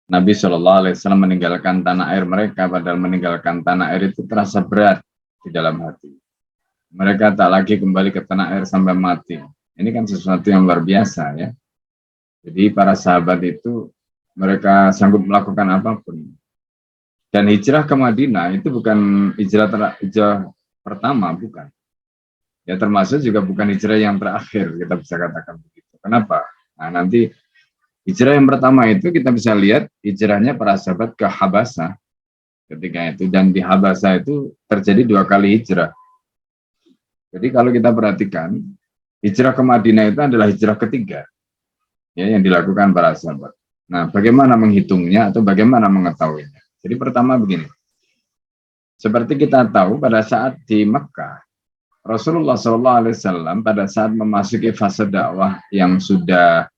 Nabi SAW meninggalkan tanah air mereka, padahal meninggalkan tanah air itu terasa berat di dalam hati. Mereka tak lagi kembali ke tanah air sampai mati. Ini kan sesuatu yang luar biasa ya. Jadi para sahabat itu mereka sanggup melakukan apapun. Dan hijrah ke Madinah itu bukan hijrah pertama, bukan. Ya termasuk juga bukan hijrah yang terakhir, kita bisa katakan begitu. Kenapa? Nah, nanti hijrah yang pertama itu kita bisa lihat hijrahnya para sahabat ke Habasah ketika itu, dan di Habasah itu terjadi 2 kali hijrah. Jadi kalau kita perhatikan, hijrah ke Madinah itu adalah hijrah ketiga ya yang dilakukan para sahabat. Nah, bagaimana menghitungnya atau bagaimana mengetahuinya? Jadi pertama begini. Seperti kita tahu pada saat di Mekah, Rasulullah SAW pada saat memasuki fase dakwah yang sudah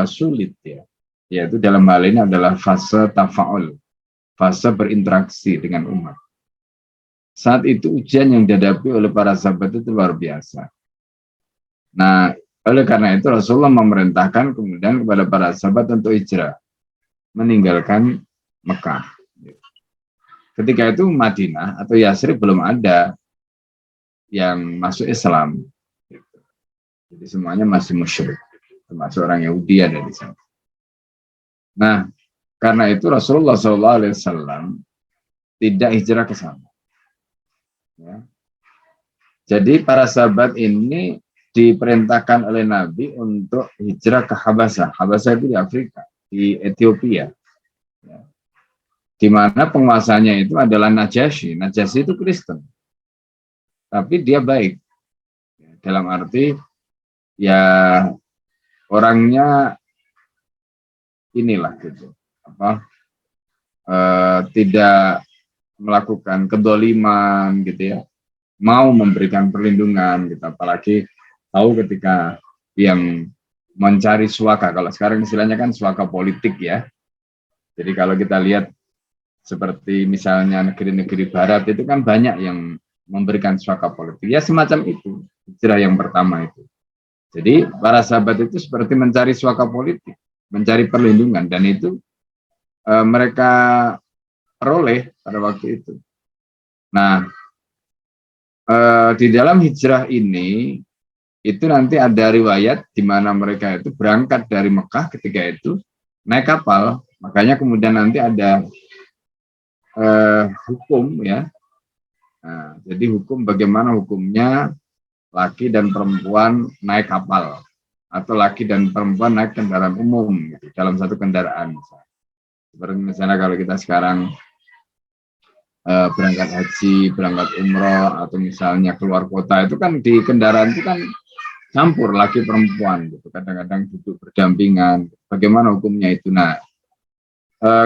sulit ya, yaitu dalam hal ini adalah fase tafa'ul, fase berinteraksi dengan umat. Saat itu ujian yang dihadapi oleh para sahabat itu luar biasa. Nah, oleh karena itu Rasulullah memerintahkan kemudian kepada para sahabat untuk hijrah, meninggalkan Mekah. Ketika itu Madinah atau Yasrib belum ada yang masuk Islam. Jadi semuanya masih musyrik, termasuk orang Yahudi ada di sana. Nah, karena itu Rasulullah SAW tidak hijrah ke sana. Ya. Jadi para sahabat ini diperintahkan oleh Nabi untuk hijrah ke Habasah. Habasah itu di Afrika, di Ethiopia. Ya. Di mana penguasanya itu adalah Najasyi. Najasyi itu Kristen. Tapi dia baik. Dalam arti ya orangnya inilah gitu. Tidak melakukan kedoliman gitu ya. Mau memberikan perlindungan gitu, apalagi tahu ketika yang mencari suaka, kalau sekarang istilahnya kan suaka politik ya. Jadi kalau kita lihat seperti misalnya negeri-negeri barat itu kan banyak yang memberikan suaka politik. Ya semacam itu, hijrah yang pertama itu. Jadi para sahabat itu seperti mencari suaka politik, mencari perlindungan, dan itu mereka peroleh pada waktu itu. Nah, di dalam hijrah ini itu nanti ada riwayat di mana mereka itu berangkat dari Mekah ketika itu naik kapal, makanya kemudian nanti ada hukum ya. Nah, jadi hukum bagaimana hukumnya laki dan perempuan naik kapal atau laki dan perempuan naik kendaraan umum gitu, dalam satu kendaraan. Seperti misalnya kalau kita sekarang berangkat haji, berangkat umroh, atau misalnya keluar kota itu kan di kendaraan itu kan campur laki perempuan gitu, kadang-kadang duduk berdampingan. Bagaimana hukumnya itu? Nah,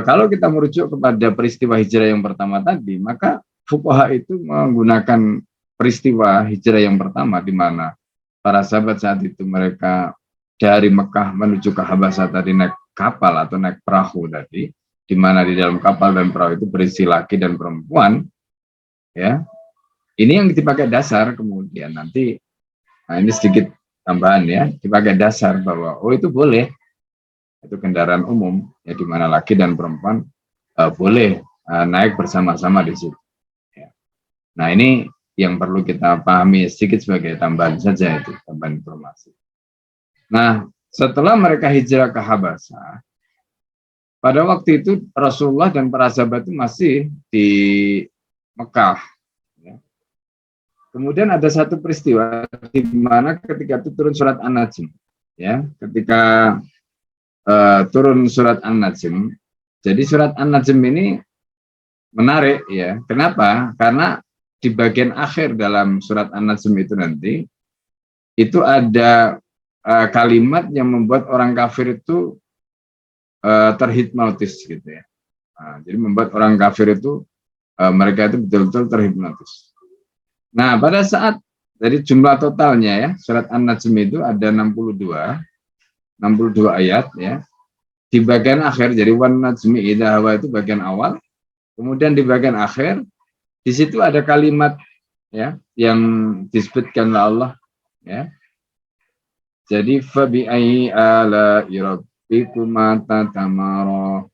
kalau kita merujuk kepada peristiwa hijrah yang pertama tadi, maka fuqaha itu menggunakan peristiwa hijrah yang pertama di mana para sahabat saat itu mereka dari Mekah menuju ke Habasah tadi naik kapal atau naik perahu tadi, di mana di dalam kapal dan perahu itu berisi laki dan perempuan, ya. Ini yang dipakai dasar kemudian nanti, nah ini sedikit tambahan ya, dipakai dasar bahwa oh itu boleh, itu kendaraan umum ya, di mana laki dan perempuan boleh naik bersama-sama di situ. Ya. Nah ini yang perlu kita pahami sedikit sebagai tambahan saja, itu tambahan informasi. Nah setelah mereka hijrah ke Habasah, pada waktu itu Rasulullah dan para sahabat itu masih di Mekah. Ya. Kemudian ada satu peristiwa di mana ketika itu turun surat An-Najm, ya, ketika turun surat An-Najm. Jadi surat An-Najm ini menarik ya. Kenapa? Karena di bagian akhir dalam surat An-Najm itu nanti itu ada kalimat yang membuat orang kafir itu terhipnotis gitu ya. Nah, jadi membuat orang kafir itu mereka itu betul-betul terhipnotis. Nah, pada saat dari jumlah totalnya ya, surat An-Najm itu ada 62 ayat ya. Di bagian akhir, jadi wan najmi idza hawa itu bagian awal. Kemudian di bagian akhir di situ ada kalimat ya yang disebutkan oleh Allah ya. Jadi fa bi ayyi ala rabbikuma tatamara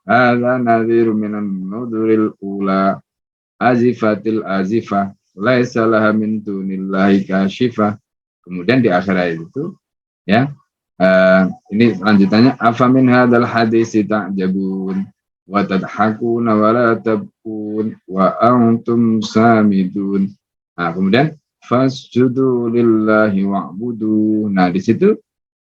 hadza nadhiru minan nuduril ula azifatil azifah laisa laha min dunillahi kasyifah. Kemudian di akhir ayat itu ya, Ini lanjutannya, afamin hadzal hadisi ta'jabun wa tadhakuna wa la tabkun wa antum samidun. Nah, kemudian fasjudu lillahi wa'budu. Nah, di situ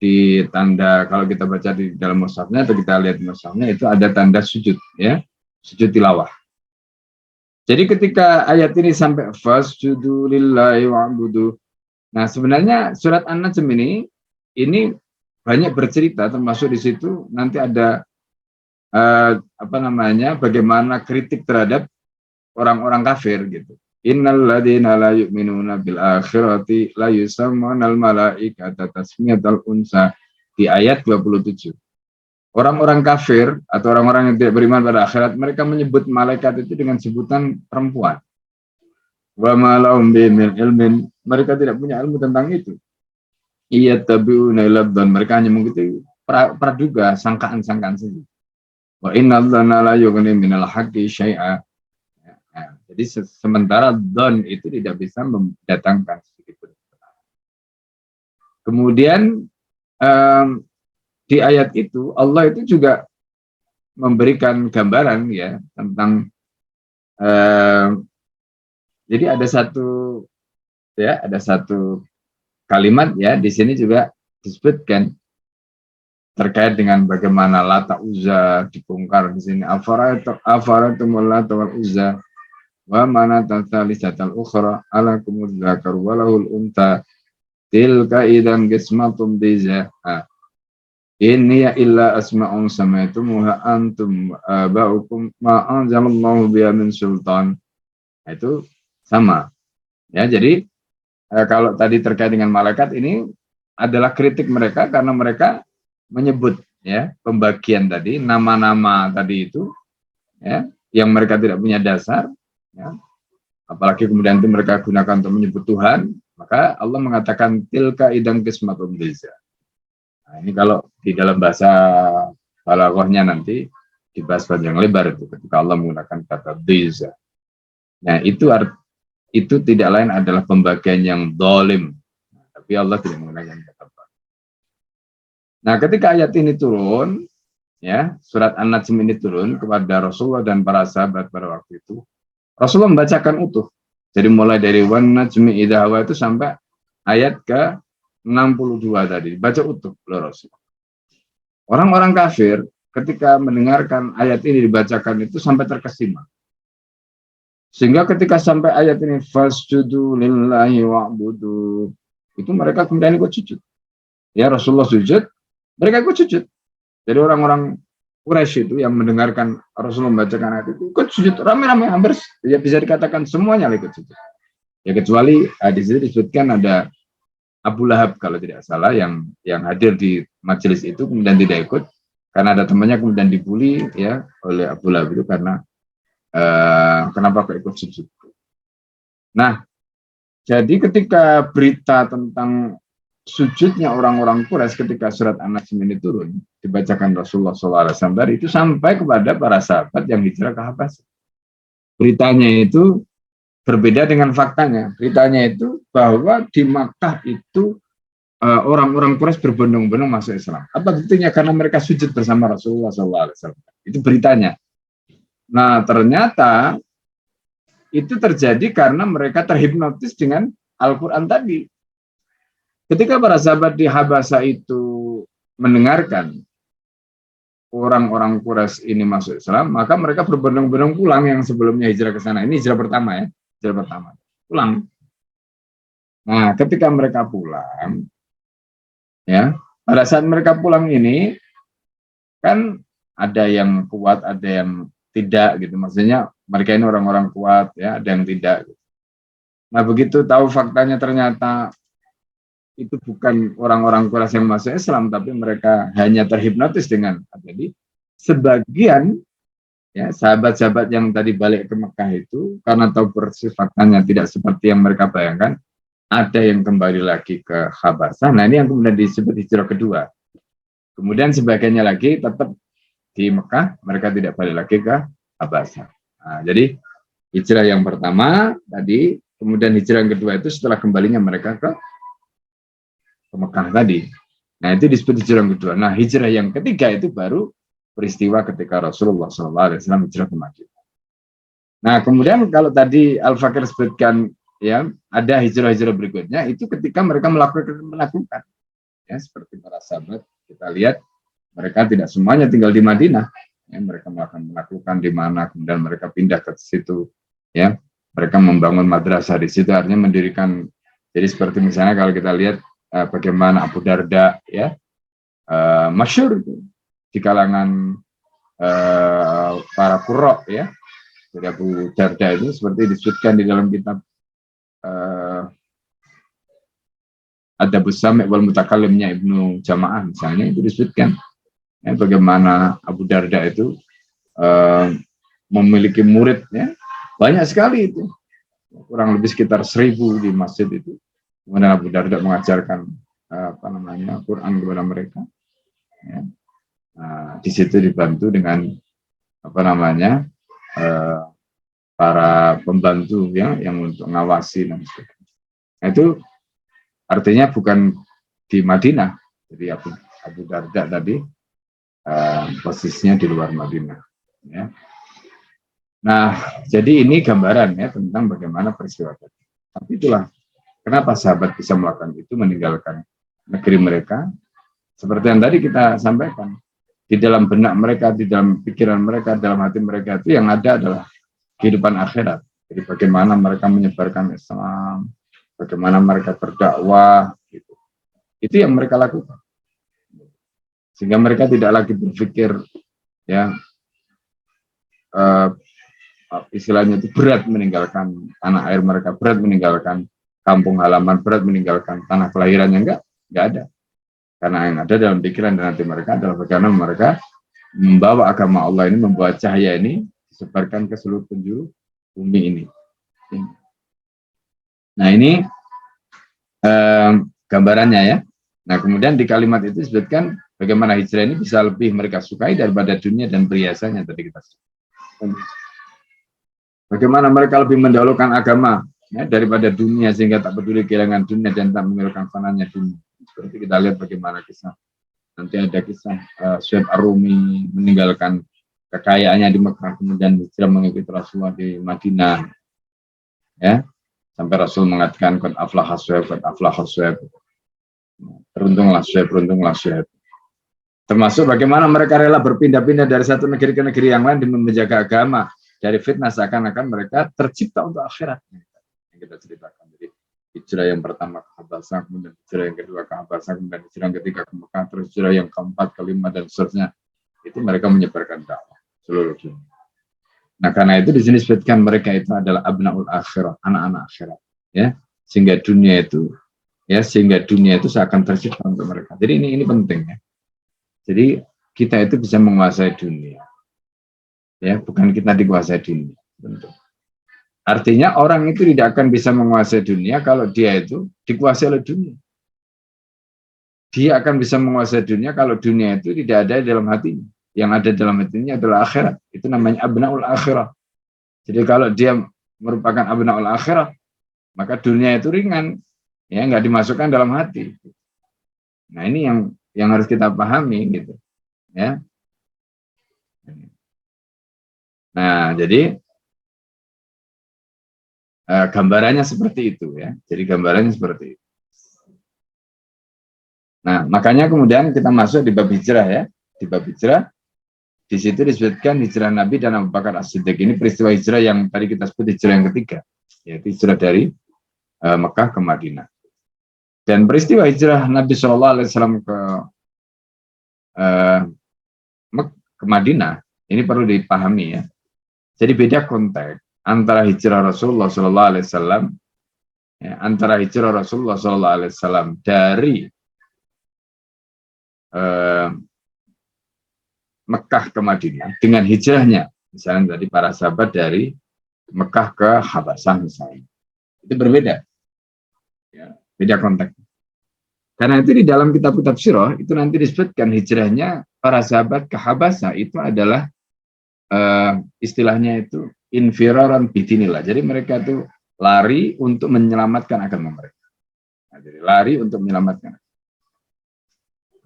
di tanda, kalau kita baca di dalam mushafnya atau kita lihat mushafnya, itu ada tanda sujud, ya, sujud tilawah. Jadi ketika ayat ini sampai fasjudu lillahi wa'budu. Nah, sebenarnya surat An-Najm ini banyak bercerita, termasuk di situ nanti ada bagaimana kritik terhadap orang-orang kafir gitu. Innal ladzina la yu'minuna bil akhirati la yusammunal malaikata tasmiyatal unsa, di ayat 27. Orang-orang kafir atau orang-orang yang tidak beriman pada akhirat, mereka menyebut malaikat itu dengan sebutan perempuan. Wa ma lahum bimil ilmin, mereka tidak punya ilmu tentang itu. Iya tabi'una ila dzan, mereka hanya mengikuti praduga, sangkaan-sangkaan saja. Wa innal dzanna la yughni minal haqqi syai'a. Jadi sementara dzan itu tidak bisa mendatangkan sedikit pun. Kemudian di ayat itu Allah itu juga memberikan gambaran, ya, tentang jadi ada satu kalimat, ya, di sini juga disebutkan terkait dengan bagaimana Lata Uzza dibongkar di sini. Afaratumul Lata wal Uzza wa manata tsalisatal ukhra alakumuz zakar walahul unta tilka idzan qismatum diza. Inni ya illa asma'un samaitumuha antum ba'ukum ma anzalallahu biha min sultan. Itu sama, ya. Jadi kalau tadi terkait dengan malaikat, ini adalah kritik mereka karena mereka menyebut, ya, pembagian tadi, nama-nama tadi itu, ya, yang mereka tidak punya dasar, ya. Apalagi kemudian itu mereka gunakan untuk menyebut Tuhan, maka Allah mengatakan tilka idzan qismatun diza. Nah, ini kalau di dalam bahasa balaghahnya nanti dibahas panjang lebar itu ketika Allah menggunakan kata diza. Nah, itu tidak lain adalah pembagian yang zalim. Tapi Allah tidak menggunakan kata zalim. Nah, ketika ayat ini turun, ya, surat An-Najm ini turun kepada Rasulullah dan para sahabat pada waktu itu, Rasulullah membacakan utuh. Jadi mulai dari wan najmi idza hawa itu sampai ayat ke 62 tadi, baca utuh oleh Rasul. Orang-orang kafir ketika mendengarkan ayat ini dibacakan itu sampai terkesima. Sehingga ketika sampai ayat ini fasjudu lillahi wa'budu, itu mereka kemudian ikut sujud. Ya, Rasulullah sujud, mereka ikut sujud. Jadi orang-orang Quraisy itu yang mendengarkan Rasulullah membacakan ayat itu ikut sujud rame-rame, hampir ya bisa dikatakan semuanya ikut sujud. Ya, kecuali di sini disebutkan ada Abu Lahab kalau tidak salah yang hadir di majelis itu kemudian tidak ikut karena ada temannya kemudian dibully, ya, oleh Abu Lahab itu karena kenapa kok ikut sujud. Nah, jadi ketika berita tentang sujudnya orang-orang Quraisy ketika surat An-Najm ini turun dibacakan Rasulullah SAW tadi, itu sampai kepada para sahabat yang hijrah ke Habasyah. Beritanya itu berbeda dengan faktanya. Beritanya itu bahwa di Makkah itu orang-orang Quraisy berbondong-bondong masuk Islam. Apa buktinya? Karena mereka sujud bersama Rasulullah SAW. Itu beritanya. Nah, ternyata itu terjadi karena mereka terhipnotis dengan Al-Quran tadi. Ketika para sahabat di Habasyah itu mendengarkan orang-orang Quraisy ini masuk Islam, maka mereka berbondong-bondong pulang yang sebelumnya hijrah ke sana. Ini hijrah pertama, ya. Hijrah pertama. Pulang. Nah, ketika mereka pulang, ya, pada saat mereka pulang ini, kan ada yang kuat, ada yang tidak, gitu. Maksudnya mereka ini orang-orang kuat, ya, ada yang tidak. Gitu. Nah, begitu tahu faktanya ternyata itu bukan orang-orang Quraisy yang masuk Islam, tapi mereka hanya terhipnotis dengan jadi sebagian, ya, sahabat-sahabat yang tadi balik ke Mekah itu karena tahu persis faktanya tidak seperti yang mereka bayangkan, ada yang kembali lagi ke Habasyah. Nah, ini yang kemudian disebut hijrah kedua. Kemudian sebagiannya lagi tetap di Mekah, mereka tidak balik lagi ke Habasyah. Nah, jadi hijrah yang pertama tadi, kemudian hijrah yang kedua itu setelah kembalinya mereka ke Mekah tadi. Nah, itu disebut hijrah yang kedua. Nah, hijrah yang ketiga itu baru peristiwa ketika Rasulullah SAW hijrah ke Madinah. Nah, kemudian kalau tadi Al-Fakir sebutkan ya, ada hijrah-hijrah berikutnya itu ketika mereka melakukan ya, seperti para sahabat kita lihat mereka tidak semuanya tinggal di Madinah. Ya, mereka melakukan di mana, kemudian mereka pindah ke situ. Ya, mereka membangun madrasah di situ, artinya mendirikan. Jadi seperti misalnya kalau kita lihat bagaimana Abu Darda, ya, masyhur itu di kalangan para qurra, ya. Jadi Abu Darda itu seperti disebutkan di dalam kitab Adabus Sami' wal Mutakallimnya Ibnu Jamaah misalnya, itu disebutkan ya, bagaimana Abu Darda itu memiliki murid ya, banyak sekali itu, kurang lebih sekitar 1000 di masjid itu. Kemudian Abu Darda mengajarkan Quran kepada mereka. Ya. Nah, di situ dibantu dengan para pembantu ya, yang untuk ngawasi dan sebagainya. Nah, itu artinya bukan di Madinah. Jadi Abu Darda tadi posisinya di luar Madinah. Ya. Nah, jadi ini gambaran ya tentang bagaimana peristiwa tadi. Tapi itulah kenapa sahabat bisa melakukan itu, meninggalkan negeri mereka. Seperti yang tadi kita sampaikan, di dalam benak mereka, di dalam pikiran mereka, dalam hati mereka itu yang ada adalah kehidupan akhirat. Jadi bagaimana mereka menyebarkan Islam, bagaimana mereka berdakwah, gitu. Itu yang mereka lakukan. Sehingga mereka tidak lagi berpikir, ya, istilahnya itu berat meninggalkan tanah air mereka, berat meninggalkan kampung halaman, berat meninggalkan tanah kelahirannya, enggak ada. Karena yang ada dalam pikiran dan hati mereka adalah bagaimana mereka membawa agama Allah ini, membawa cahaya ini disebarkan ke seluruh penjuru bumi ini. Nah, ini gambarannya ya. Nah, kemudian di kalimat itu disebutkan bagaimana hijrah ini bisa lebih mereka sukai daripada dunia dan perhiasannya tadi kita sebut. Bagaimana mereka lebih mendahulukan agama ya, daripada dunia, sehingga tak peduli kehilangan dunia dan tak meninggalkan fananya dunia. Seperti kita lihat bagaimana kisah, nanti ada kisah Suhaib Ar-Rumi meninggalkan kekayaannya di Mekah, kemudian hijrah mengikuti Rasulullah di Madinah, ya, sampai Rasul mengatakan qad aflaha Suhaib, qad aflaha Suhaib, beruntunglah Suhaib, beruntunglah Suhaib. Termasuk bagaimana mereka rela berpindah-pindah dari satu negeri ke negeri yang lain demi menjaga agama dari fitnah, seakan-akan mereka tercipta untuk akhirat. Yang kita ceritakan. Jadi hijrah yang pertama ke Habasah, kemudian hijrah yang kedua ke Habasah, kemudian hijrah yang ketiga ke Mekah, terus hijrah yang keempat, kelima, dan seterusnya. Itu mereka menyebarkan dakwah seluruh dunia. Nah, karena itu di sini disebutkan mereka itu adalah abnaul akhirah, anak-anak akhirat, ya, sehingga dunia itu seakan tercipta untuk mereka. Jadi ini penting ya. Jadi kita itu bisa menguasai dunia, ya, bukan kita dikuasai dunia. Bentuk. Artinya orang itu tidak akan bisa menguasai dunia kalau dia itu dikuasai oleh dunia. Dia akan bisa menguasai dunia kalau dunia itu tidak ada di dalam hatinya. Yang ada dalam hatinya adalah akhirat. Itu namanya abnaul akhirah. Jadi kalau dia merupakan abnaul akhirah, maka dunia itu ringan, ya, nggak dimasukkan dalam hati. Nah, ini yang harus kita pahami, gitu, ya. Nah, jadi gambarannya seperti itu ya. Jadi gambarannya seperti itu. Nah, makanya kemudian kita masuk di bab hijrah ya. Di bab hijrah, di situ disebutkan hijrah Nabi dan Abu Bakar As-Siddiq. Ini peristiwa hijrah yang tadi kita sebut hijrah yang ketiga, yaitu hijrah dari Mekah ke Madinah. Dan peristiwa hijrah Nabi SAW ke Madinah ini perlu dipahami ya. Jadi beda konteks antara hijrah Rasulullah SAW, ya, antara hijrah Rasulullah SAW dari Mekah ke Madinah dengan hijrahnya, misalnya dari para sahabat dari Mekah ke Habasah misalnya, itu berbeda, ya, beda konteks. Karena itu di dalam kitab-kitab sirah itu nanti disebutkan hijrahnya para sahabat ke Habasah itu adalah istilahnya itu infiraran bidinillah. Jadi mereka itu lari untuk menyelamatkan agama mereka. Nah, jadi lari untuk menyelamatkan.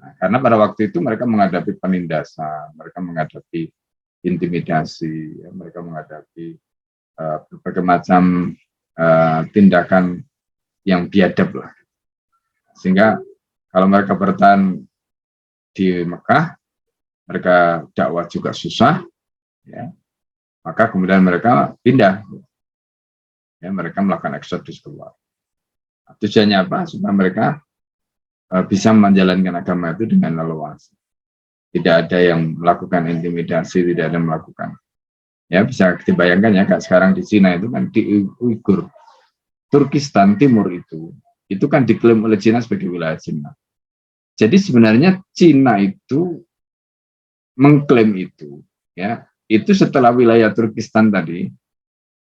Nah, karena pada waktu itu mereka menghadapi penindasan, mereka menghadapi intimidasi, ya, mereka menghadapi berbagai macam tindakan yang biadab lah. Sehingga kalau mereka bertahan di Mekah, mereka dakwah juga susah, ya, maka kemudian mereka pindah, ya, mereka melakukan eksodus keluar. Tujuannya apa? Supaya mereka bisa menjalankan agama itu dengan leluasa. Tidak ada yang melakukan intimidasi, tidak ada yang melakukan. Ya, bisa dibayangkan ya, Kak, sekarang di Cina itu kan, di Uighur, Turkistan Timur itu kan diklaim oleh Cina sebagai wilayah Cina. Jadi sebenarnya Cina itu mengklaim itu, ya, itu setelah wilayah Turkistan tadi.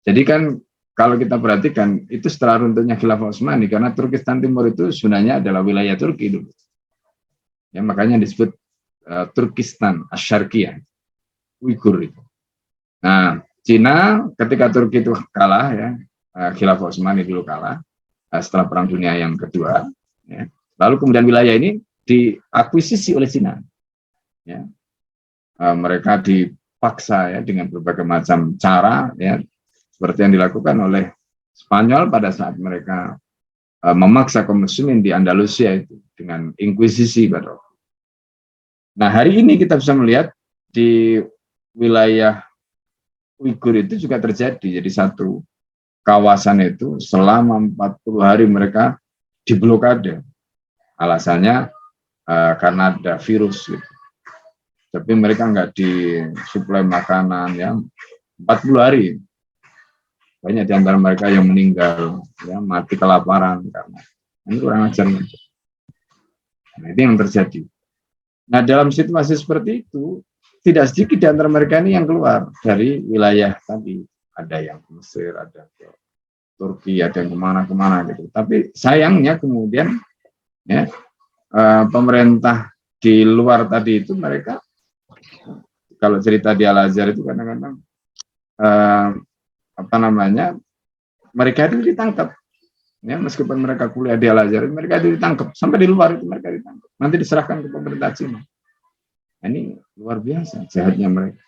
Jadi kan kalau kita perhatikan itu setelah runtuhnya Khilafah Utsmani, karena Turkistan Timur itu sebenarnya adalah wilayah Turki dulu. Ya, makanya disebut Turkistan Asyarqiyah, Uighur itu. Nah, Cina ketika Turki itu kalah, ya, Khilafah Utsmani dulu kalah setelah Perang Dunia yang kedua, ya. Lalu kemudian wilayah ini diakuisisi oleh Cina, ya. Mereka dipaksa, ya, dengan berbagai macam cara, ya, seperti yang dilakukan oleh Spanyol pada saat mereka memaksa kaum muslimin di Andalusia itu dengan inkuisisi pada waktu. Nah, hari ini kita bisa melihat di wilayah Uighur itu juga terjadi. Jadi satu kawasan itu selama 40 hari mereka diblokade. Alasannya karena ada virus gitu. Tapi mereka nggak disuplai makanan, ya, 40 hari. Banyak di antara mereka yang meninggal, ya, mati kelaparan karena ini kurang ajar. Nah, itu yang terjadi. Nah, dalam situasi seperti itu, tidak sedikit di antara mereka ini yang keluar dari wilayah tadi. Ada yang ke Mesir, ada ke Turki, ada yang kemana-kemana gitu. Tapi sayangnya kemudian, ya, pemerintah di luar tadi itu mereka, kalau cerita di Al-Azhar itu kadang-kadang mereka itu ditangkap, ya, meskipun mereka kuliah di Al-Azhar, mereka itu ditangkap, sampai di luar itu mereka ditangkap, nanti diserahkan ke pemerintah Cina. Ini luar biasa jahatnya mereka.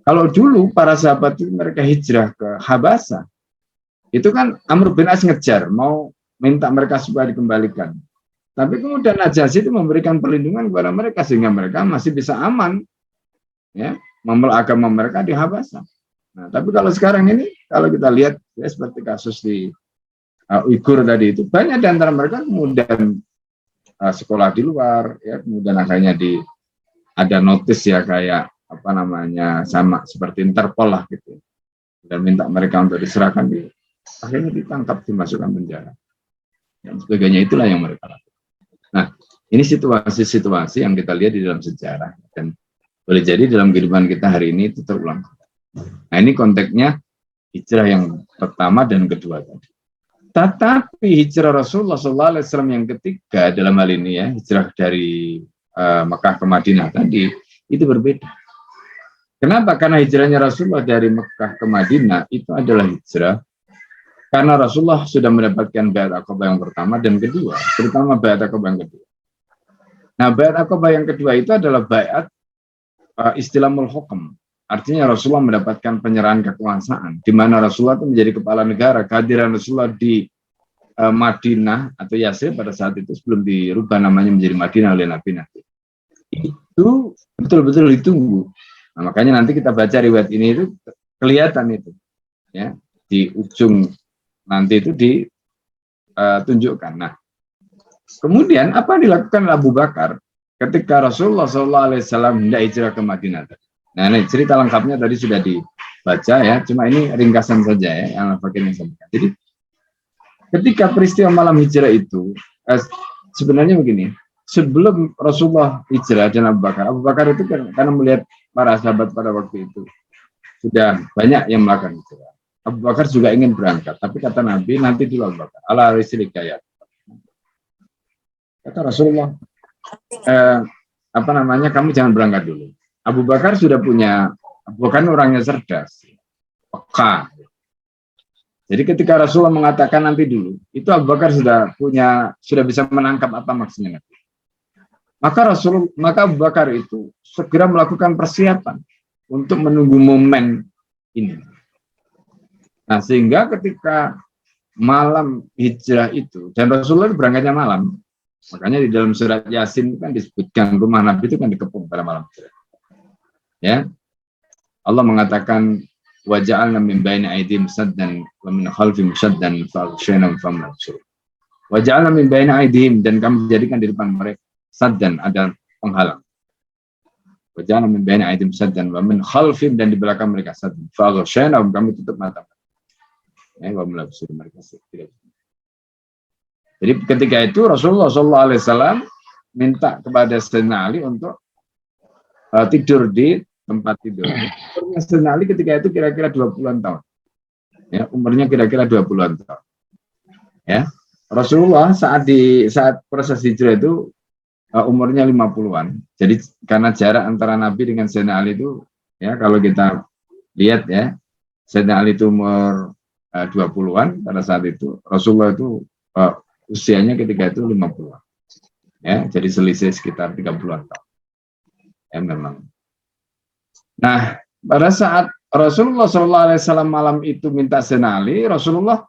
Kalau dulu para sahabat itu mereka hijrah ke Habasa, itu kan Amr bin As ngejar, mau minta mereka supaya dikembalikan. Tapi kemudian Najasyi itu memberikan perlindungan kepada mereka sehingga mereka masih bisa aman, ya, memeluk agama mereka di Habasa. Nah, tapi kalau sekarang ini, kalau kita lihat, ya, seperti kasus di Uighur tadi itu, banyak di antara mereka kemudian sekolah di luar, ya, kemudian akhirnya ada notis, ya, kayak sama seperti Interpol lah gitu, dan minta mereka untuk diserahkan, akhirnya ditangkap, dimasukkan penjara dan sebagainya. Itulah yang mereka lakukan. Nah, ini situasi-situasi yang kita lihat di dalam sejarah dan boleh jadi dalam kehidupan kita hari ini itu terulang. Nah, ini konteksnya hijrah yang pertama dan kedua tadi. Tetapi hijrah Rasulullah SAW yang ketiga dalam hal ini, ya, hijrah dari Mekah ke Madinah tadi itu berbeda. Kenapa? Karena hijrahnya Rasulullah dari Mekah ke Madinah itu adalah hijrah karena Rasulullah sudah mendapatkan Baiat Aqabah yang pertama dan kedua, terutama Baiat Aqabah yang kedua. Nah, Baiat Aqabah yang kedua itu adalah baiat istilahul hukum. Artinya Rasulullah mendapatkan penyerahan kekuasaan, di mana Rasulullah itu menjadi kepala negara. Kehadiran Rasulullah di Madinah atau Yasrib pada saat itu sebelum dirubah namanya menjadi Madinah oleh Nabi itu betul-betul ditunggu. Nah, makanya nanti kita baca riwayat ini itu kelihatan itu, ya, di ujung nanti itu ditunjukkan. Nah, kemudian apa yang dilakukan Abu Bakar ketika Rasulullah SAW hendak hijrah ke Madinah? Nah, ini cerita lengkapnya tadi sudah dibaca, ya, cuma ini ringkasan saja, ya, yang bagian yang sampaikan. Jadi ketika peristiwa malam hijrah itu sebenarnya begini, sebelum Rasulullah hijrah dan Abu Bakar itu karena melihat para sahabat pada waktu itu sudah banyak yang melakukan hijrah. Abu Bakar juga ingin berangkat, tapi kata Nabi, nanti dulu Abu Bakar. Ala risilikayat. Kata Rasulullah, kamu jangan berangkat dulu. Abu Bakar sudah punya, Abu Bakar orangnya cerdas, peka. Jadi ketika Rasulullah mengatakan nanti dulu, itu Abu Bakar sudah bisa menangkap apa maksudnya. Maka Abu Bakar itu segera melakukan persiapan untuk menunggu momen ini. Nah, sehingga ketika malam hijrah itu, dan Rasulullah berangkatnya malam, makanya di dalam surat Yasin kan disebutkan rumah Nabi itu kan dikepung pada malam hijrah. Ya, Allah mengatakan waja'alna min baini aydihim saddan wa min khalfihim saddan faghshaynahum fahum la yubsirun. Waja'alna min baini aydihim, dan kami jadikan di depan mereka saddan, ada penghalang. Waja'alna min baini aydihim saddan wa min khalfihim, dan di belakang mereka saddan faghshaynahum, kami tutup mata. Fahum la yubsirun, mereka tidak. Jadi ketika itu Rasulullah SAW minta kepada Sayyidina Ali untuk tidur di tempat tidur. Umurnya Sayyidina Ali ketika itu kira-kira 20-an tahun. Ya, umurnya kira-kira 20-an tahun. Ya. Rasulullah saat proses hijrah itu umurnya 50-an. Jadi karena jarak antara Nabi dengan Sayyidina Ali itu, ya kalau kita lihat ya, Sayyidina Ali itu umur 20-an pada saat itu, Rasulullah itu usianya ketika itu 50-an. Ya, jadi selisih sekitar 30-an tahun. Ya, memang. Nah, pada saat Rasulullah SAW malam itu minta Sayyidina Ali, Rasulullah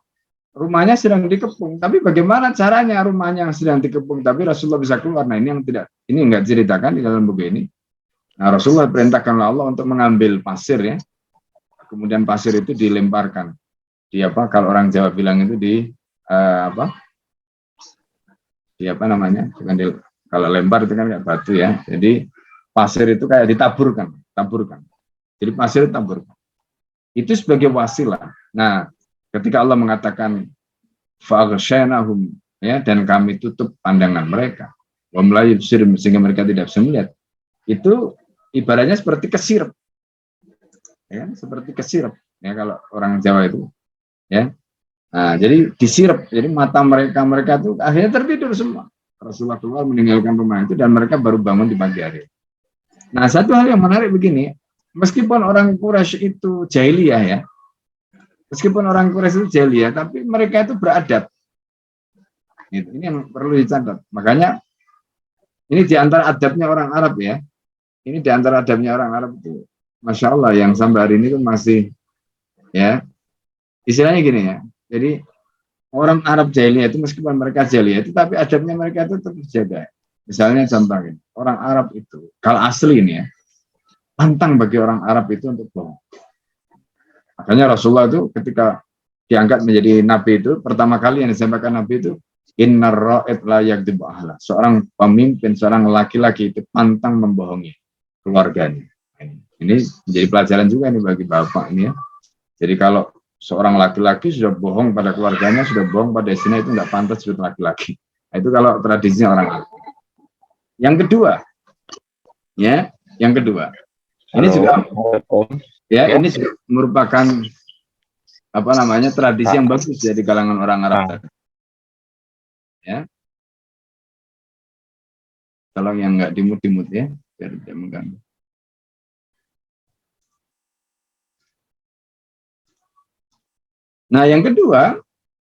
rumahnya sedang dikepung. Tapi bagaimana caranya rumahnya yang sedang dikepung, tapi Rasulullah bisa keluar? Nah, ini enggak ceritakan di dalam buku ini. Nah, Rasulullah perintahkan Allah untuk mengambil pasir ya. Kemudian pasir itu dilemparkan. Kalau orang Jawa bilang itu kalau lempar itu kan kayak batu ya. Jadi pasir itu kayak ditaburkan. Jadi pasir ditaburkan. Itu sebagai wasilah. Nah, ketika Allah mengatakan faghshaynahum, ya, dan kami tutup pandangan mereka, wa la yubsirun, sehingga mereka tidak bisa melihat. Itu ibaratnya seperti kesirep. Ya, seperti kesirep. Ya, kalau orang Jawa itu, ya. Nah, jadi disirep. Jadi mata mereka itu akhirnya tertidur semua. Rasulullah keluar meninggalkan rumah itu dan mereka baru bangun di pagi hari. Nah, satu hal yang menarik begini, meskipun orang Quraisy itu jahiliyah ya, tapi mereka itu beradab. Ini yang perlu dicatat. Makanya ini di antara adabnya orang Arab ya. Ini di antara adabnya orang Arab itu, Masya Allah, yang sampai hari ini tuh masih, ya, istilahnya gini ya. Jadi orang Arab jahiliyah itu meskipun mereka jahiliyah itu, tapi adabnya mereka itu tetap terjaga. Misalnya contoh ini, orang Arab itu, kalau asli ini ya, pantang bagi orang Arab itu untuk bohong. Makanya Rasulullah itu ketika diangkat menjadi Nabi itu, pertama kali yang disampaikan Nabi itu, innar ra'id la yakdzibu ahla. Seorang pemimpin, seorang laki-laki itu pantang membohongi keluarganya. Ini menjadi pelajaran juga nih bagi bapak ini ya. Jadi kalau seorang laki-laki sudah bohong pada keluarganya, sudah bohong pada istrinya, itu tidak pantas disebut laki-laki. Nah, itu kalau tradisinya orang Arab. Yang kedua, ini juga, ya, ini merupakan tradisi yang bagus ya di kalangan orang Arab. Ya, kalau yang nggak dimut-dimut ya, biar tidak mengganggu. Nah, yang kedua,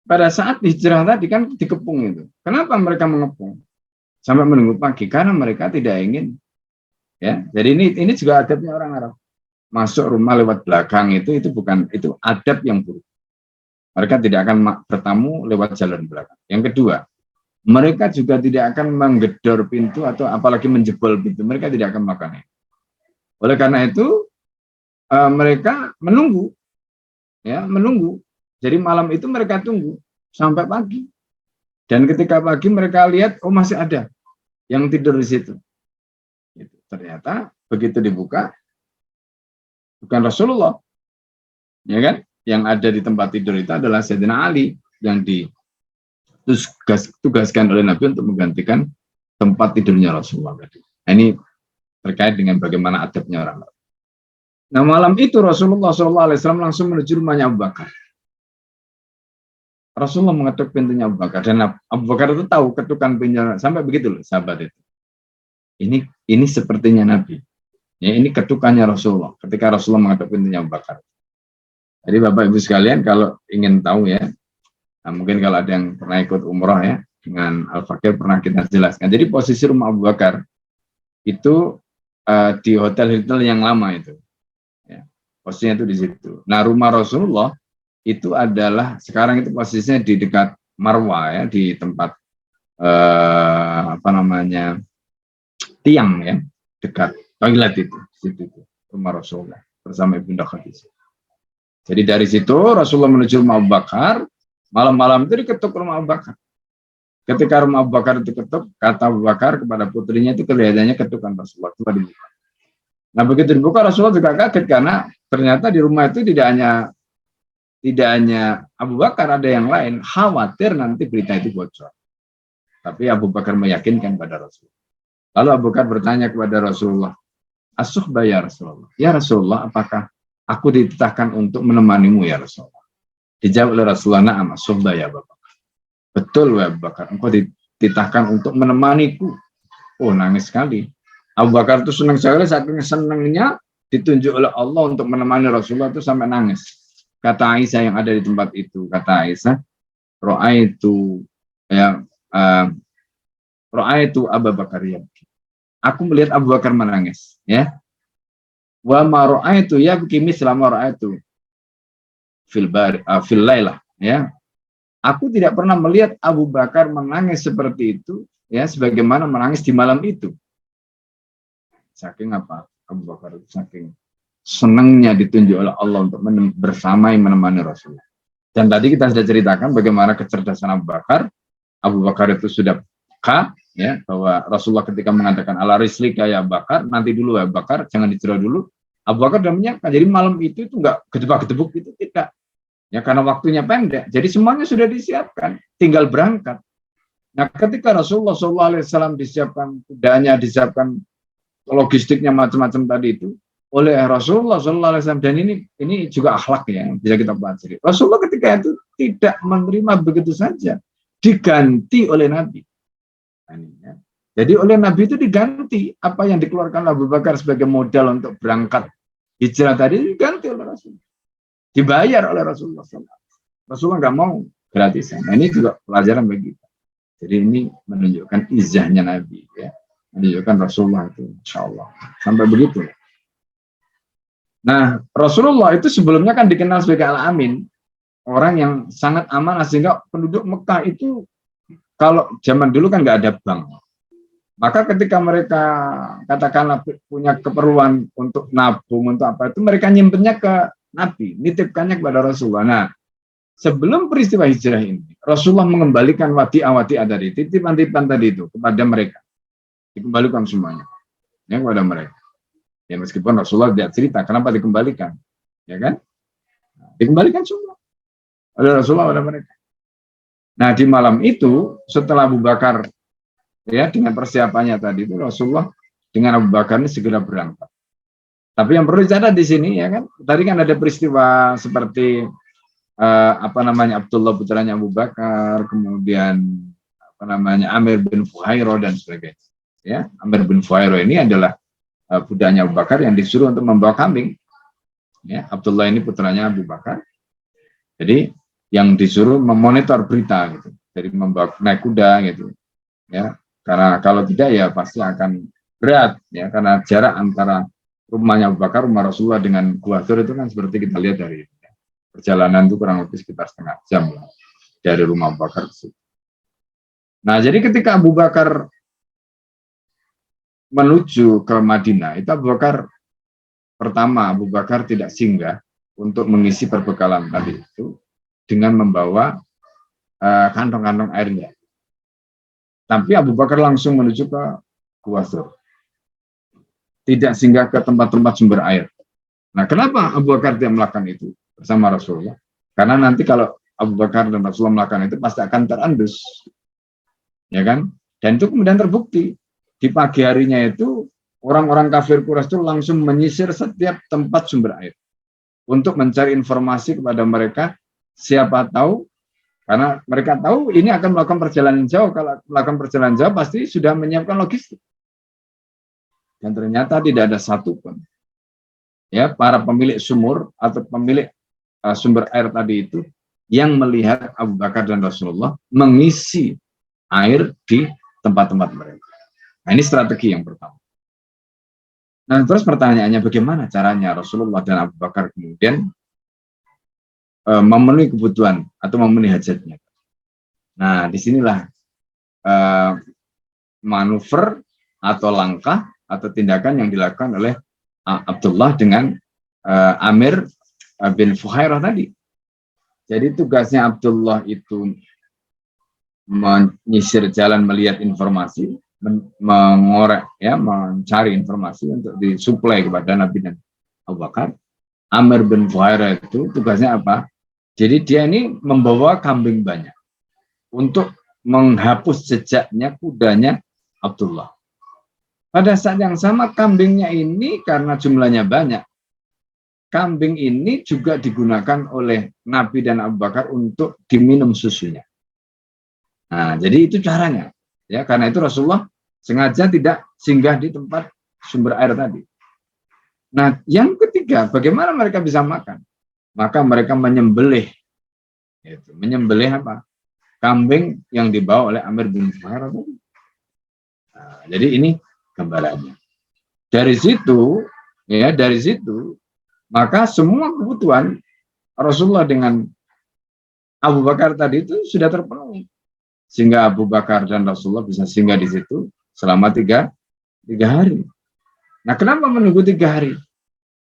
pada saat hijrah tadi kan dikepung itu. Kenapa mereka mengepung sampai menunggu pagi? Karena mereka tidak ingin, ya. Jadi ini juga adabnya orang Arab. Masuk rumah lewat belakang itu adab yang buruk. Mereka tidak akan bertamu lewat jalan belakang. Yang kedua, mereka juga tidak akan menggedor pintu atau apalagi menjebol pintu. Mereka tidak akan melakukannya. Oleh karena itu, mereka menunggu. Ya, menunggu. Jadi malam itu mereka tunggu sampai pagi. Dan ketika pagi mereka lihat, oh masih ada yang tidur di situ. Ternyata begitu dibuka, bukan Rasulullah. Ya kan? Yang ada di tempat tidur itu adalah Sayyidina Ali yang ditugaskan oleh Nabi untuk menggantikan tempat tidurnya Rasulullah. Nah, ini terkait dengan bagaimana adabnya orang. Nah, malam itu Rasulullah SAW langsung menuju rumahnya Abu Bakar. Rasulullah mengetuk pintunya Abu Bakar, dan Abu Bakar itu tahu ketukan pintunya sampai begitu loh, sahabat itu. Ini sepertinya Nabi. Ya, ini ketukannya Rasulullah ketika Rasulullah mengetuk pintunya Abu Bakar. Jadi Bapak Ibu sekalian, kalau ingin tahu ya, nah mungkin kalau ada yang pernah ikut umroh ya, dengan Al-Fakir pernah kita jelaskan. Jadi posisi rumah Abu Bakar itu di hotel-hotel yang lama itu. Ya, posisinya itu di situ. Nah, rumah Rasulullah itu adalah sekarang itu posisinya di dekat Marwah ya, di tempat tiang ya, dekat toilet itu, situ itu, rumah Rasulullah bersama Ibunda Khadijah. Jadi dari situ Rasulullah menuju rumah Abu Bakar, malam-malam itu diketuk rumah Abu Bakar. Ketika rumah Abu Bakar diketuk, kata Abu Bakar kepada putrinya itu kelihatannya ketukan Rasulullah itu dibuka. Nah begitu dibuka Rasulullah juga kaget karena ternyata di rumah itu tidak hanya Abu Bakar, ada yang lain, khawatir nanti berita itu bocor. Tapi Abu Bakar meyakinkan pada Rasulullah. Lalu Abu Bakar bertanya kepada Rasulullah, "As-suhbah ya Rasulullah." "Ya Rasulullah, apakah aku dititahkan untuk menemanimu ya Rasulullah?" Dijawab oleh Rasulullah, "Na'am, as-suhbah ya Abu Bakar." "Betul ya Abu Bakar, engkau dititahkan untuk menemaniku." Oh, nangis sekali. Abu Bakar itu senang sekali, saking senangnya ditunjuk oleh Allah untuk menemani Rasulullah itu sampai nangis. Kata Aisyah yang ada di tempat itu, kata Aisyah, "Ra'aitu Abu Bakar yabki." Aku melihat Abu Bakar menangis, ya. "Wa ma ra'aitu yabki misla ma ra'aitu fil lailah," ya. Aku tidak pernah melihat Abu Bakar menangis seperti itu, ya, sebagaimana menangis di malam itu. Saking apa? Abu Bakar itu saking senangnya ditunjuk oleh Allah untuk menemani Rasulullah. Dan tadi kita sudah ceritakan bagaimana kecerdasan Abu Bakar. Abu Bakar itu sudah peka, ya, bahwa Rasulullah ketika mengatakan ala rislika ya Abu Bakar, nanti dulu ya Abu Bakar, jangan dicera dulu. Abu Bakar sudah menyiapkan. Jadi malam itu enggak gedebak-gedebuk itu tidak. Ya, karena waktunya pendek. Jadi semuanya sudah disiapkan, tinggal berangkat. Nah, ketika Rasulullah SAW disiapkan kudanya, disiapkan logistiknya macam-macam tadi itu oleh Rasulullah SAW, dan ini juga akhlak ya, bisa kita pelajari. Rasulullah ketika itu tidak menerima begitu saja, diganti oleh Nabi. Jadi oleh Nabi itu diganti apa yang dikeluarkan Abu Bakar sebagai modal untuk berangkat hijrah tadi, diganti oleh Rasulullah, dibayar oleh Rasulullah SAW. Rasulullah nggak mau gratisan. Nah, ini juga pelajaran bagi kita. Jadi ini menunjukkan izahnya Nabi, ya, menunjukkan Rasulullah itu, insya Allah sampai begitu. Nah, Rasulullah itu sebelumnya kan dikenal sebagai Al-Amin, orang yang sangat amanah, sehingga penduduk Mekah itu kalau zaman dulu kan nggak ada bank. Maka ketika mereka katakanlah punya keperluan untuk nabung, untuk apa itu, mereka nyimpennya ke Nabi, nitipkannya kepada Rasulullah. Nah, sebelum peristiwa hijrah ini, Rasulullah mengembalikan wadi'ah dari titipan-titipan tadi itu kepada mereka. Dikembalikan semuanya, ya, kepada mereka. Ya, meskipun Rasulullah tidak cerita kenapa dikembalikan, ya kan? Dikembalikan semua oleh Rasulullah kepada mereka. Nah, di malam itu setelah Abu Bakar, ya, dengan persiapannya tadi itu, Rasulullah dengan Abu Bakar ini segera berangkat. Tapi yang perlu dicatat di sini, ya kan, tadi kan ada peristiwa seperti Abdullah putranya Abu Bakar, kemudian Amir bin Fuhairah dan sebagainya. Ya, Amir bin Fuhairah ini adalah budaknya Abu Bakar yang disuruh untuk membawa kambing. Ya, Abdullah ini putranya Abu Bakar. Jadi yang disuruh memonitor berita gitu, jadi membawa naik kuda gitu. Ya, karena kalau tidak ya pasti akan berat, ya, karena jarak antara rumahnya Abu Bakar, rumah Rasulullah dengan Gua Thur itu kan seperti kita lihat dari ini. Perjalanan itu kurang lebih sekitar setengah jam lah dari rumah Abu Bakar ke situ. Nah, jadi ketika Abu Bakar menuju ke Madinah, itu Abu Bakar tidak singgah untuk mengisi perbekalan tadi itu dengan membawa kantong-kantong airnya. Tapi Abu Bakar langsung menuju ke Gua Thur. Tidak singgah ke tempat-tempat sumber air. Nah, kenapa Abu Bakar tidak melakukan itu bersama Rasulullah? Karena nanti kalau Abu Bakar dan Rasulullah melakukan itu pasti akan terendus. Ya kan? Dan itu kemudian terbukti. Di pagi harinya itu orang-orang kafir Quraisy itu langsung menyisir setiap tempat sumber air untuk mencari informasi kepada mereka, siapa tahu, karena mereka tahu ini akan melakukan perjalanan jauh. Kalau melakukan perjalanan jauh pasti sudah menyiapkan logistik. Dan ternyata tidak ada satupun, ya, para pemilik sumur atau pemilik sumber air tadi itu yang melihat Abu Bakar dan Rasulullah mengisi air di tempat-tempat mereka. Nah, ini strategi yang pertama. Nah, terus pertanyaannya bagaimana caranya Rasulullah dan Abu Bakar kemudian memenuhi kebutuhan atau memenuhi hajatnya. Nah, disinilah manuver atau langkah atau tindakan yang dilakukan oleh Abdullah dengan Amir bin Fuhairah tadi. Jadi tugasnya Abdullah itu menyisir jalan, melihat informasi, mengorek, ya, mencari informasi untuk disuplai kepada Nabi dan Abu Bakar. Amir bin Fuhairah itu tugasnya apa? Jadi dia ini membawa kambing banyak untuk menghapus jejaknya kudanya Abdullah. Pada saat yang sama kambingnya ini karena jumlahnya banyak, kambing ini juga digunakan oleh Nabi dan Abu Bakar untuk diminum susunya. Nah, jadi itu caranya. Ya, karena itu Rasulullah sengaja tidak singgah di tempat sumber air tadi. Nah, yang ketiga, bagaimana mereka bisa makan? Maka mereka menyembelih. Menyembelih apa? Kambing yang dibawa oleh Amir bin Fuhairah tadi. Nah, jadi ini gambarannya. Dari situ, maka semua kebutuhan Rasulullah dengan Abu Bakar tadi itu sudah terpenuhi. Sehingga Abu Bakar dan Rasulullah bisa singgah di situ selama tiga hari. Nah, kenapa menunggu 3 hari?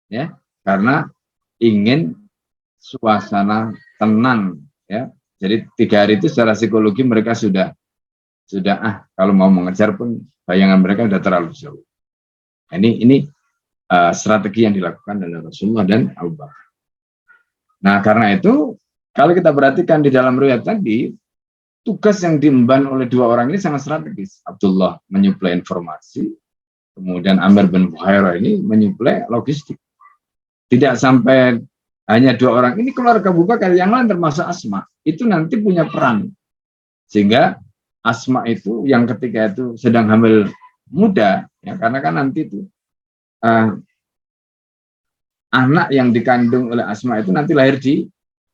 Ya, karena ingin suasana tenang. Ya, jadi 3 hari itu secara psikologi mereka sudah kalau mau mengejar pun bayangan mereka sudah terlalu jauh. Ini strategi yang dilakukan oleh Rasulullah dan Abu Bakar. Nah, karena itu kalau kita perhatikan di dalam riwayat tadi, tugas yang diemban oleh 2 orang ini sangat strategis. Abdullah menyuplai informasi, kemudian Amir bin Fuhairah ini menyuplai logistik. Tidak sampai hanya 2 orang ini, keluarga Abu Bakar yang lain termasuk Asma itu nanti punya peran, sehingga Asma itu yang ketika itu sedang hamil muda, ya, karena kan nanti itu anak yang dikandung oleh Asma itu nanti lahir di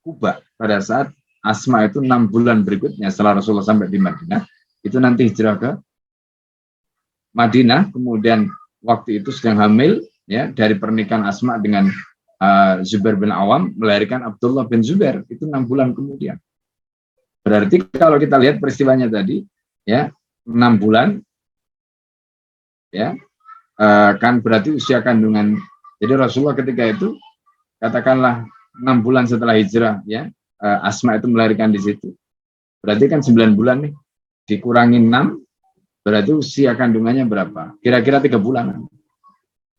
Kuba pada saat Asma itu 6 bulan berikutnya setelah Rasulullah sampai di Madinah, itu nanti hijrah ke Madinah, kemudian waktu itu sedang hamil, ya, dari pernikahan Asma dengan Zubair bin Awam melahirkan Abdullah bin Zubair, itu 6 bulan kemudian. Berarti kalau kita lihat peristiwanya tadi, ya, 6 bulan, ya, kan berarti usia kandungan. Jadi Rasulullah ketika itu katakanlah 6 bulan setelah hijrah, ya, Asma itu melahirkan di situ. Berarti kan 9 bulan nih, dikurangi 6, berarti usia kandungannya berapa? Kira-kira 3 bulan.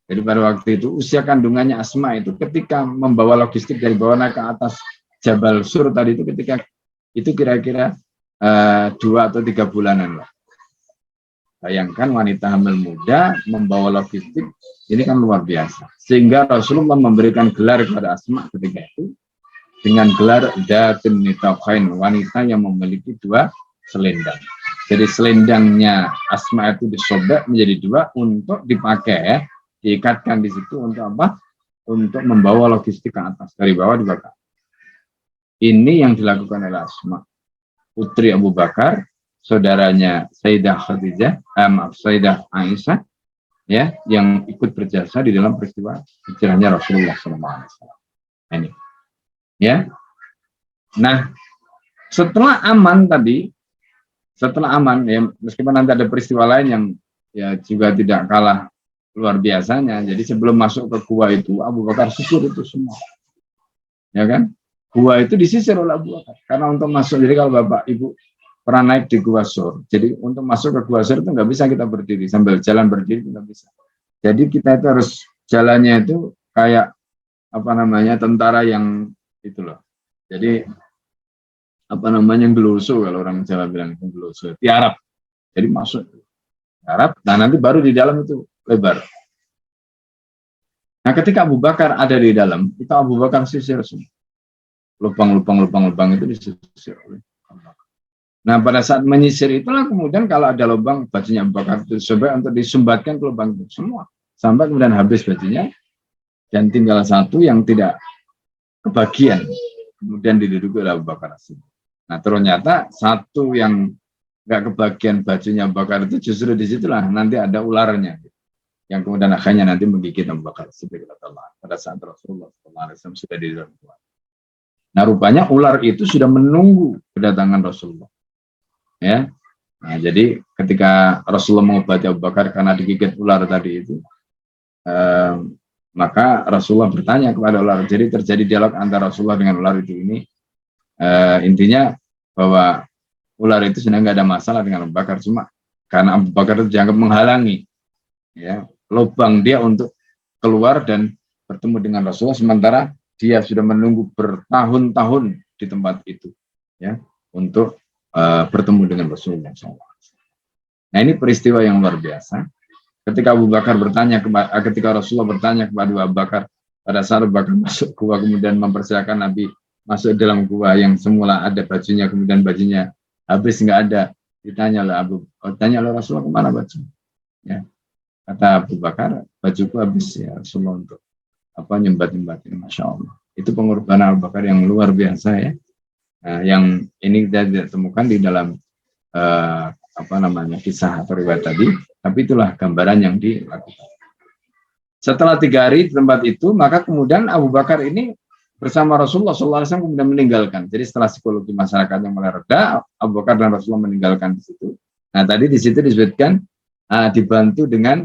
Jadi pada waktu itu usia kandungannya Asma itu ketika membawa logistik dari bawah naik ke atas Jabal Sur tadi itu ketika itu kira-kira 2 atau 3 bulanan lah. Bayangkan wanita hamil muda membawa logistik, ini kan luar biasa. Sehingga Rasulullah memberikan gelar kepada Asma ketika itu dengan gelar Datin Nitaqain, wanita yang memiliki 2 selendang. Jadi selendangnya Asma itu disobek menjadi 2 untuk dipakai, ya, diikatkan di situ untuk apa? Untuk membawa logistik ke atas, dari bawah dibakar. Ini yang dilakukan oleh Asma, putri Abu Bakar, saudaranya Sayyidah Khadijah, Sayyidah Aisyah, ya, yang ikut berjasa di dalam peristiwa hijrahnya Rasulullah SAW. Ini, ya. Nah, setelah aman tadi, ya, meskipun nanti ada peristiwa lain yang ya juga tidak kalah luar biasanya. Jadi sebelum masuk ke gua itu Abu Bakar sisir itu semua, ya kan? Gua itu disisir oleh Abu Bakar karena untuk masuk. Jadi kalau Bapak Ibu pernah naik di Gua Sur, jadi untuk masuk ke Gua Sur itu nggak bisa kita berdiri sambil jalan berdiri, nggak bisa. Jadi kita itu harus jalannya itu kayak apa namanya, tentara yang itu loh. Jadi apa namanya, gelusu, kalau orang Jawa bilang itu gelusu, tiarap. Jadi masuk tiarap, nah nanti baru di dalam itu lebar. Nah, ketika Abu Bakar ada di dalam, itu Abu Bakar sisir semua. Lubang-lubang itu disisir oleh Abu Bakar. Nah, pada saat menyisir itulah kemudian kalau ada lubang, bajunya Abu Bakar itu coba untuk disumbatkan ke lubang itu semua. Sampai kemudian habis bajunya, dan tinggal 1 yang tidak kebagian. Kemudian diduduki oleh Abu Bakar. Nah, ternyata 1 yang nggak kebagian bajunya Abu Bakar itu justru disitulah nanti ada ularnya yang kemudian akhirnya nanti menggigit Abu Bakar Siddiq pada saat Rasulullah SAW sudah di dalam gua. Nah rupanya ular itu sudah menunggu kedatangan Rasulullah. Ya, nah, jadi ketika Rasulullah mengobati Abu Bakar karena digigit ular tadi itu, maka Rasulullah bertanya kepada ular. Jadi terjadi dialog antara Rasulullah dengan ular itu ini. Intinya bahwa ular itu sebenarnya nggak ada masalah dengan Abu Bakar, cuma karena Abu Bakar itu dianggap menghalangi, ya, lubang dia untuk keluar dan bertemu dengan Rasulullah, sementara dia sudah menunggu bertahun-tahun di tempat itu, ya, untuk bertemu dengan Rasulullah SAW. Nah ini peristiwa yang luar biasa. Ketika Abu Bakar bertanya, ketika Rasulullah bertanya kepada Abu Bakar pada saat Abu Bakar masuk gua kemudian mempersilakan Nabi masuk dalam gua yang semula ada bajunya, kemudian bajunya habis nggak ada, ditanya oleh Rasulullah kemana baju? Ya, kata Abu Bakar, bajuku habis ya Rasulullah untuk nyembat-nyembatin, Masya Allah. Itu pengorbanan Abu Bakar yang luar biasa ya. Yang ini kita tidak temukan di dalam kisah atau riwayat tadi, tapi itulah gambaran yang dilakukan. Setelah 3 hari di tempat itu, maka kemudian Abu Bakar ini bersama Rasulullah SAW kemudian meninggalkan. Jadi setelah psikologi masyarakat yang mulai reda, Abu Bakar dan Rasulullah meninggalkan di situ. Nah tadi di situ disebutkan dibantu dengan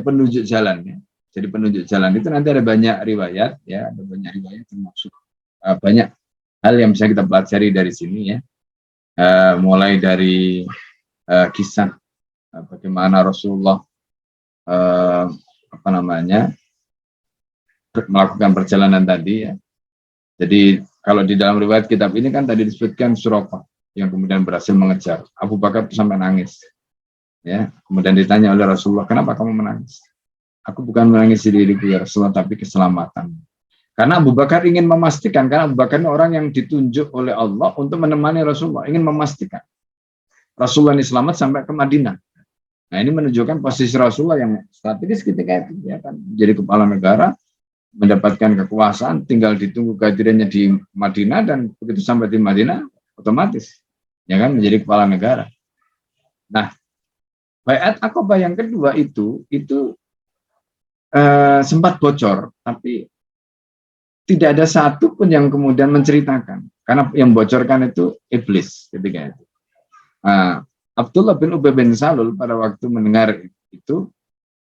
penunjuk jalan. Ya. Jadi penunjuk jalan itu nanti ada banyak riwayat, ya, ada banyak riwayat termasuk banyak hal yang bisa kita pelajari dari sini, ya. Mulai dari kisah bagaimana Rasulullah melakukan perjalanan tadi, ya. Jadi kalau di dalam riwayat kitab ini kan tadi disebutkan Suraqah yang kemudian berhasil mengejar Abu Bakar itu sampai nangis, ya. Kemudian ditanya oleh Rasulullah, kenapa kamu menangis? Aku bukan menangis diriku ya Rasulullah, tapi keselamatan. Karena Abu Bakar ingin memastikan, karena Abu Bakar ini orang yang ditunjuk oleh Allah untuk menemani Rasulullah, ingin memastikan Rasulullah ini selamat sampai ke Madinah. Nah ini menunjukkan posisi Rasulullah yang strategis ketika itu, ya kan, jadi kepala negara, mendapatkan kekuasaan, tinggal ditunggu kehadirannya di Madinah, dan begitu sampai di Madinah, otomatis, ya kan, menjadi kepala negara. Nah, Baiat Aqabah yang kedua itu sempat bocor, tapi tidak ada satu pun yang kemudian menceritakan, karena yang bocorkan itu iblis ketika itu. Abdullah bin Ubay bin Salul pada waktu mendengar itu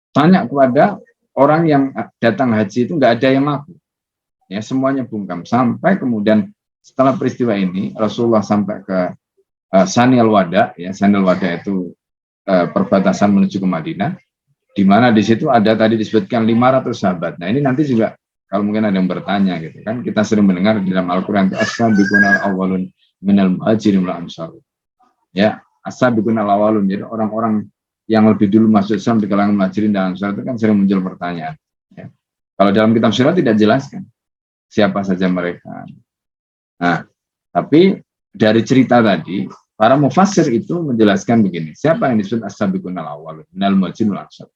tanya kepada orang yang datang haji itu, nggak ada yang ngaku, ya, semuanya bungkam. Sampai kemudian setelah peristiwa ini Rasulullah sampai ke Sani al-Wada, ya, Sani al-Wada itu perbatasan menuju ke Madinah, di mana di situ ada tadi disebutkan 500 sahabat. Nah ini nanti juga kalau mungkin ada yang bertanya gitu kan, kita sering mendengar di dalam Al-Quran itu as-sabiquna al-awwalun minal muhajirin wal ansar. Ya, as-sabiquna al-awwalun, jadi orang-orang yang lebih dulu masuk Islam di kalangan muhajirin dan ansar itu kan sering muncul pertanyaan. Ya. Kalau dalam kitab sirah tidak jelaskan siapa saja mereka. Nah, tapi dari cerita tadi, para mufassir itu menjelaskan begini, siapa yang disebut as-sabiquna al-awwalun minal muhajirin wal ansar?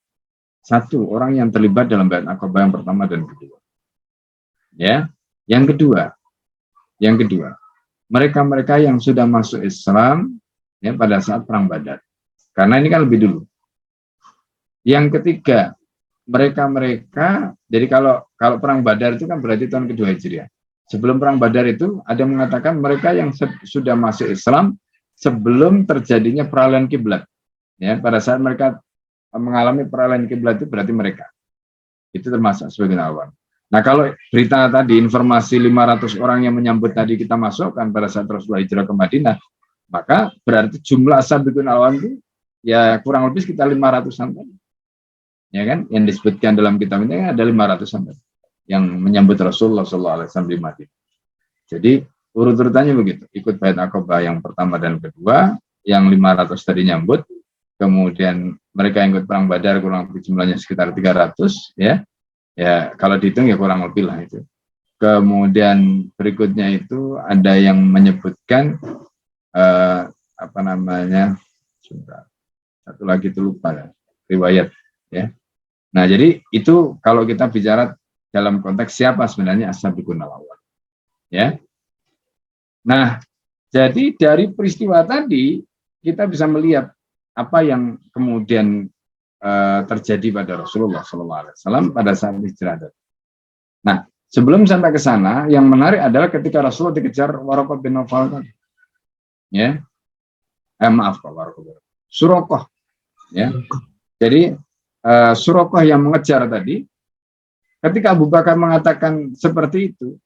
Satu, orang yang terlibat dalam Baiat Aqabah yang pertama dan kedua. Ya, yang kedua, mereka-mereka yang sudah masuk Islam, ya, pada saat perang Badar, karena ini kan lebih dulu. Yang ketiga, mereka, jadi kalau perang Badar itu kan berarti tahun kedua Hijriah. Sebelum perang Badar itu ada yang mengatakan mereka yang sudah masuk Islam sebelum terjadinya peralihan kiblat. Ya, pada saat mereka mengalami peralihan kiblat itu berarti mereka itu termasuk sebagai awal. Nah kalau berita tadi, informasi 500 orang yang menyambut tadi kita masukkan pada saat Rasulullah hijrah ke Madinah, maka berarti jumlah as-sabiqun al-awwalun itu ya kurang lebih sekitar 500-an tadi. Ya kan, yang disebutkan dalam kitab ini ada 500-an yang menyambut Rasulullah SAW di Madinah. Jadi urut-urutannya begitu, ikut Baiat Aqabah yang pertama dan kedua, yang 500 tadi nyambut, kemudian mereka yang ikut perang Badar kurang lebih jumlahnya sekitar 300, ya. Ya, kalau dihitung ya kurang lebih lah itu. Kemudian berikutnya itu ada yang menyebutkan satu lagi itu lupa ya, riwayat, ya. Nah, jadi itu kalau kita bicara dalam konteks siapa sebenarnya as-sabiqun al-awwal. Ya. Nah, Jadi dari peristiwa tadi kita bisa melihat apa yang kemudian terjadi pada Rasulullah SAW pada saat hijrah. Nah, sebelum sampai ke sana, yang menarik adalah ketika Rasulullah dikejar Waraqah bin Nawfal tadi. Ya, maaf Pak Waraqah. Suraqah. Ya, jadi Suraqah yang mengejar tadi, ketika Abu Bakar mengatakan seperti itu,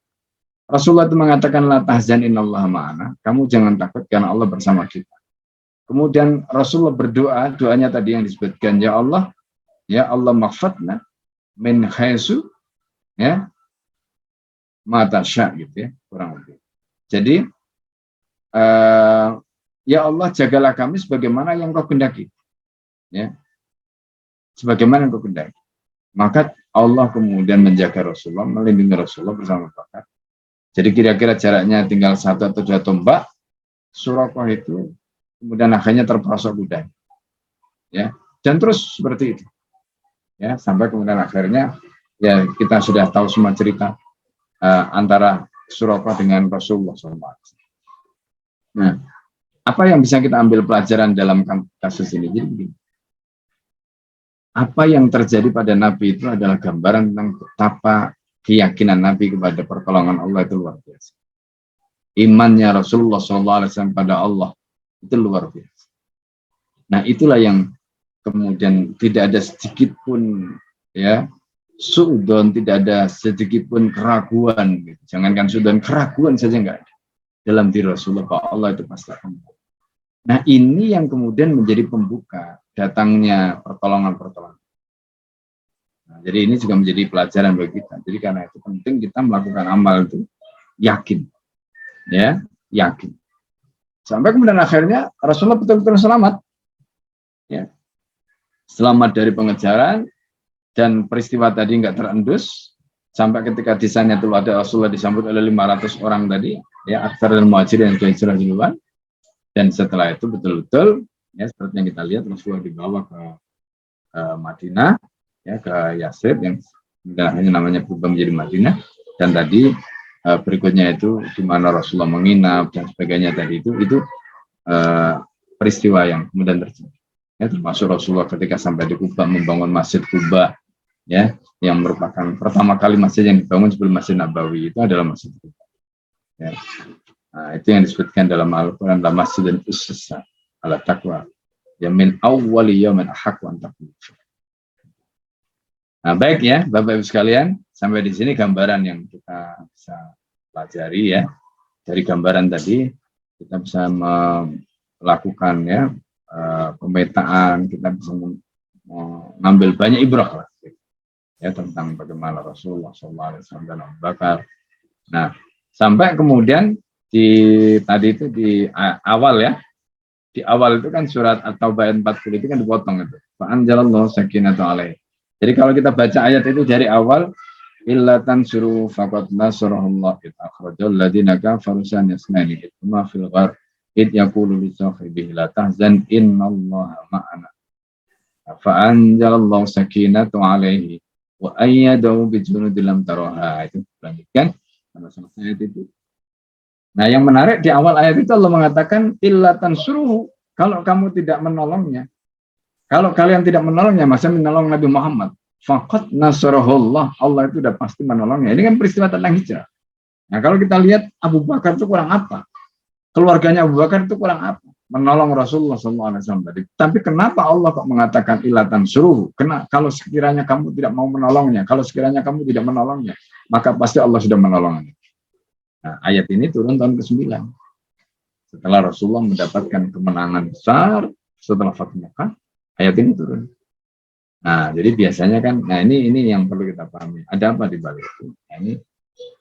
Rasulullah itu mengatakan la tahzan innallaha ma'ana, kamu jangan takut karena Allah bersama kita. Kemudian Rasulullah berdoa, doanya tadi yang disebutkan, ya Allah maghfirna min haitsu ya mata sya gitu ya, kurang lebih. Jadi ya Allah jagalah kami sebagaimana yang kau kehendaki. Ya. Sebagaimana yang kau kehendaki. Maka Allah kemudian menjaga Rasulullah, melindungi Rasulullah bersama Bakar. Jadi kira-kira jaraknya tinggal 1 atau 2 tombak, Suraqah itu kemudian akhirnya terperosok kuda. Ya, dan terus seperti itu. Ya, sampai kemudian akhirnya ya kita sudah tahu semua cerita antara Suraqah dengan Rasulullah SAW. Nah, apa yang bisa kita ambil pelajaran dalam kasus ini? Jadi begini. Apa yang terjadi pada Nabi itu adalah gambaran tentang betapa keyakinan Nabi kepada pertolongan Allah itu luar biasa. Imannya Rasulullah SAW pada Allah itu luar biasa. Nah, itulah yang kemudian tidak ada sedikit pun ya suudon, tidak ada sedikit pun keraguan. Gitu. Jangankan suudon, keraguan saja enggak ada dalam diri Rasulullah bahwa Allah itu pasti akan. Nah, ini yang kemudian menjadi pembuka datangnya pertolongan-pertolongan. Nah, jadi ini juga menjadi pelajaran bagi kita. Jadi karena itu penting kita melakukan amal itu yakin, ya, yakin. Sampai kemudian akhirnya Rasulullah betul-betul selamat, ya, selamat dari pengejaran dan peristiwa tadi nggak terendus. Sampai ketika di sana itu ada Rasulullah disambut oleh 500 orang tadi, ya, Aksar dan Muhajirin yang sudah hijrah duluan. Dan setelah itu betul-betul, ya, seperti yang kita lihat Rasulullah dibawa ke Madinah. Ya, ke Yasrib yang hanya namanya berubah menjadi Madinah, dan tadi berikutnya itu di mana Rasulullah menginap dan sebagainya tadi itu peristiwa yang kemudian terjadi. Ya, termasuk Rasulullah ketika sampai di Kuba membangun Masjid Kuba, ya, yang merupakan pertama kali masjid yang dibangun sebelum Masjid Nabawi itu adalah Masjid Kuba. Ya. Nah, itu yang disebutkan dalam Al-Quran dalam Masjid dan Ussasa ala taqwa yang min awwali yaumin ahqqu an taqum. Nah, baik ya, Bapak Ibu sekalian, sampai di sini gambaran yang kita bisa pelajari ya. Dari gambaran tadi kita bisa melakukan ya pemetaan, kita bisa mengambil banyak ibrah lah, ya, tentang bagaimana Rasulullah SAW dan Abu Bakar. Nah, sampai kemudian tadi itu di awal ya, di awal itu kan surat At-Taubah 40 itu kan dipotong itu. Fa anzalallahu sakinatahu alaihi. Jadi kalau kita baca ayat itu dari awal, illa tansuru faqad nasrahullah id akhrajal ladina kafaru sanasnani itma fil ghar id yaqulu li sahibihi la tahzan innallaha ma'ana. Fa anzalallahu sakinatahu alaihi wa ayyadahu bi junudin lam taraha. Itu lanjutkan sama-sama ayat itu. Nah, yang menarik di awal ayat itu Allah mengatakan illa tansuruhu, kalau kamu tidak menolongnya. Kalau kalian tidak menolongnya, masa menolong Nabi Muhammad. Faqad nasrahullah, Allah itu sudah pasti menolongnya. Ini kan peristiwa tentang hijrah. Nah, kalau kita lihat Abu Bakar itu kurang apa? Keluarganya Abu Bakar itu kurang apa? Menolong Rasulullah SAW tadi. Tapi kenapa Allah kok mengatakan ilatan suruh? Kalau sekiranya kamu tidak mau menolongnya, kalau sekiranya kamu tidak menolongnya, maka pasti Allah sudah menolongnya. Nah, ayat ini turun tahun ke-9. Setelah Rasulullah mendapatkan kemenangan besar setelah Fathu Makkah, ayat ini turun. Nah, jadi biasanya kan, nah ini yang perlu kita pahami. Ada apa di balik itu? Nah, ini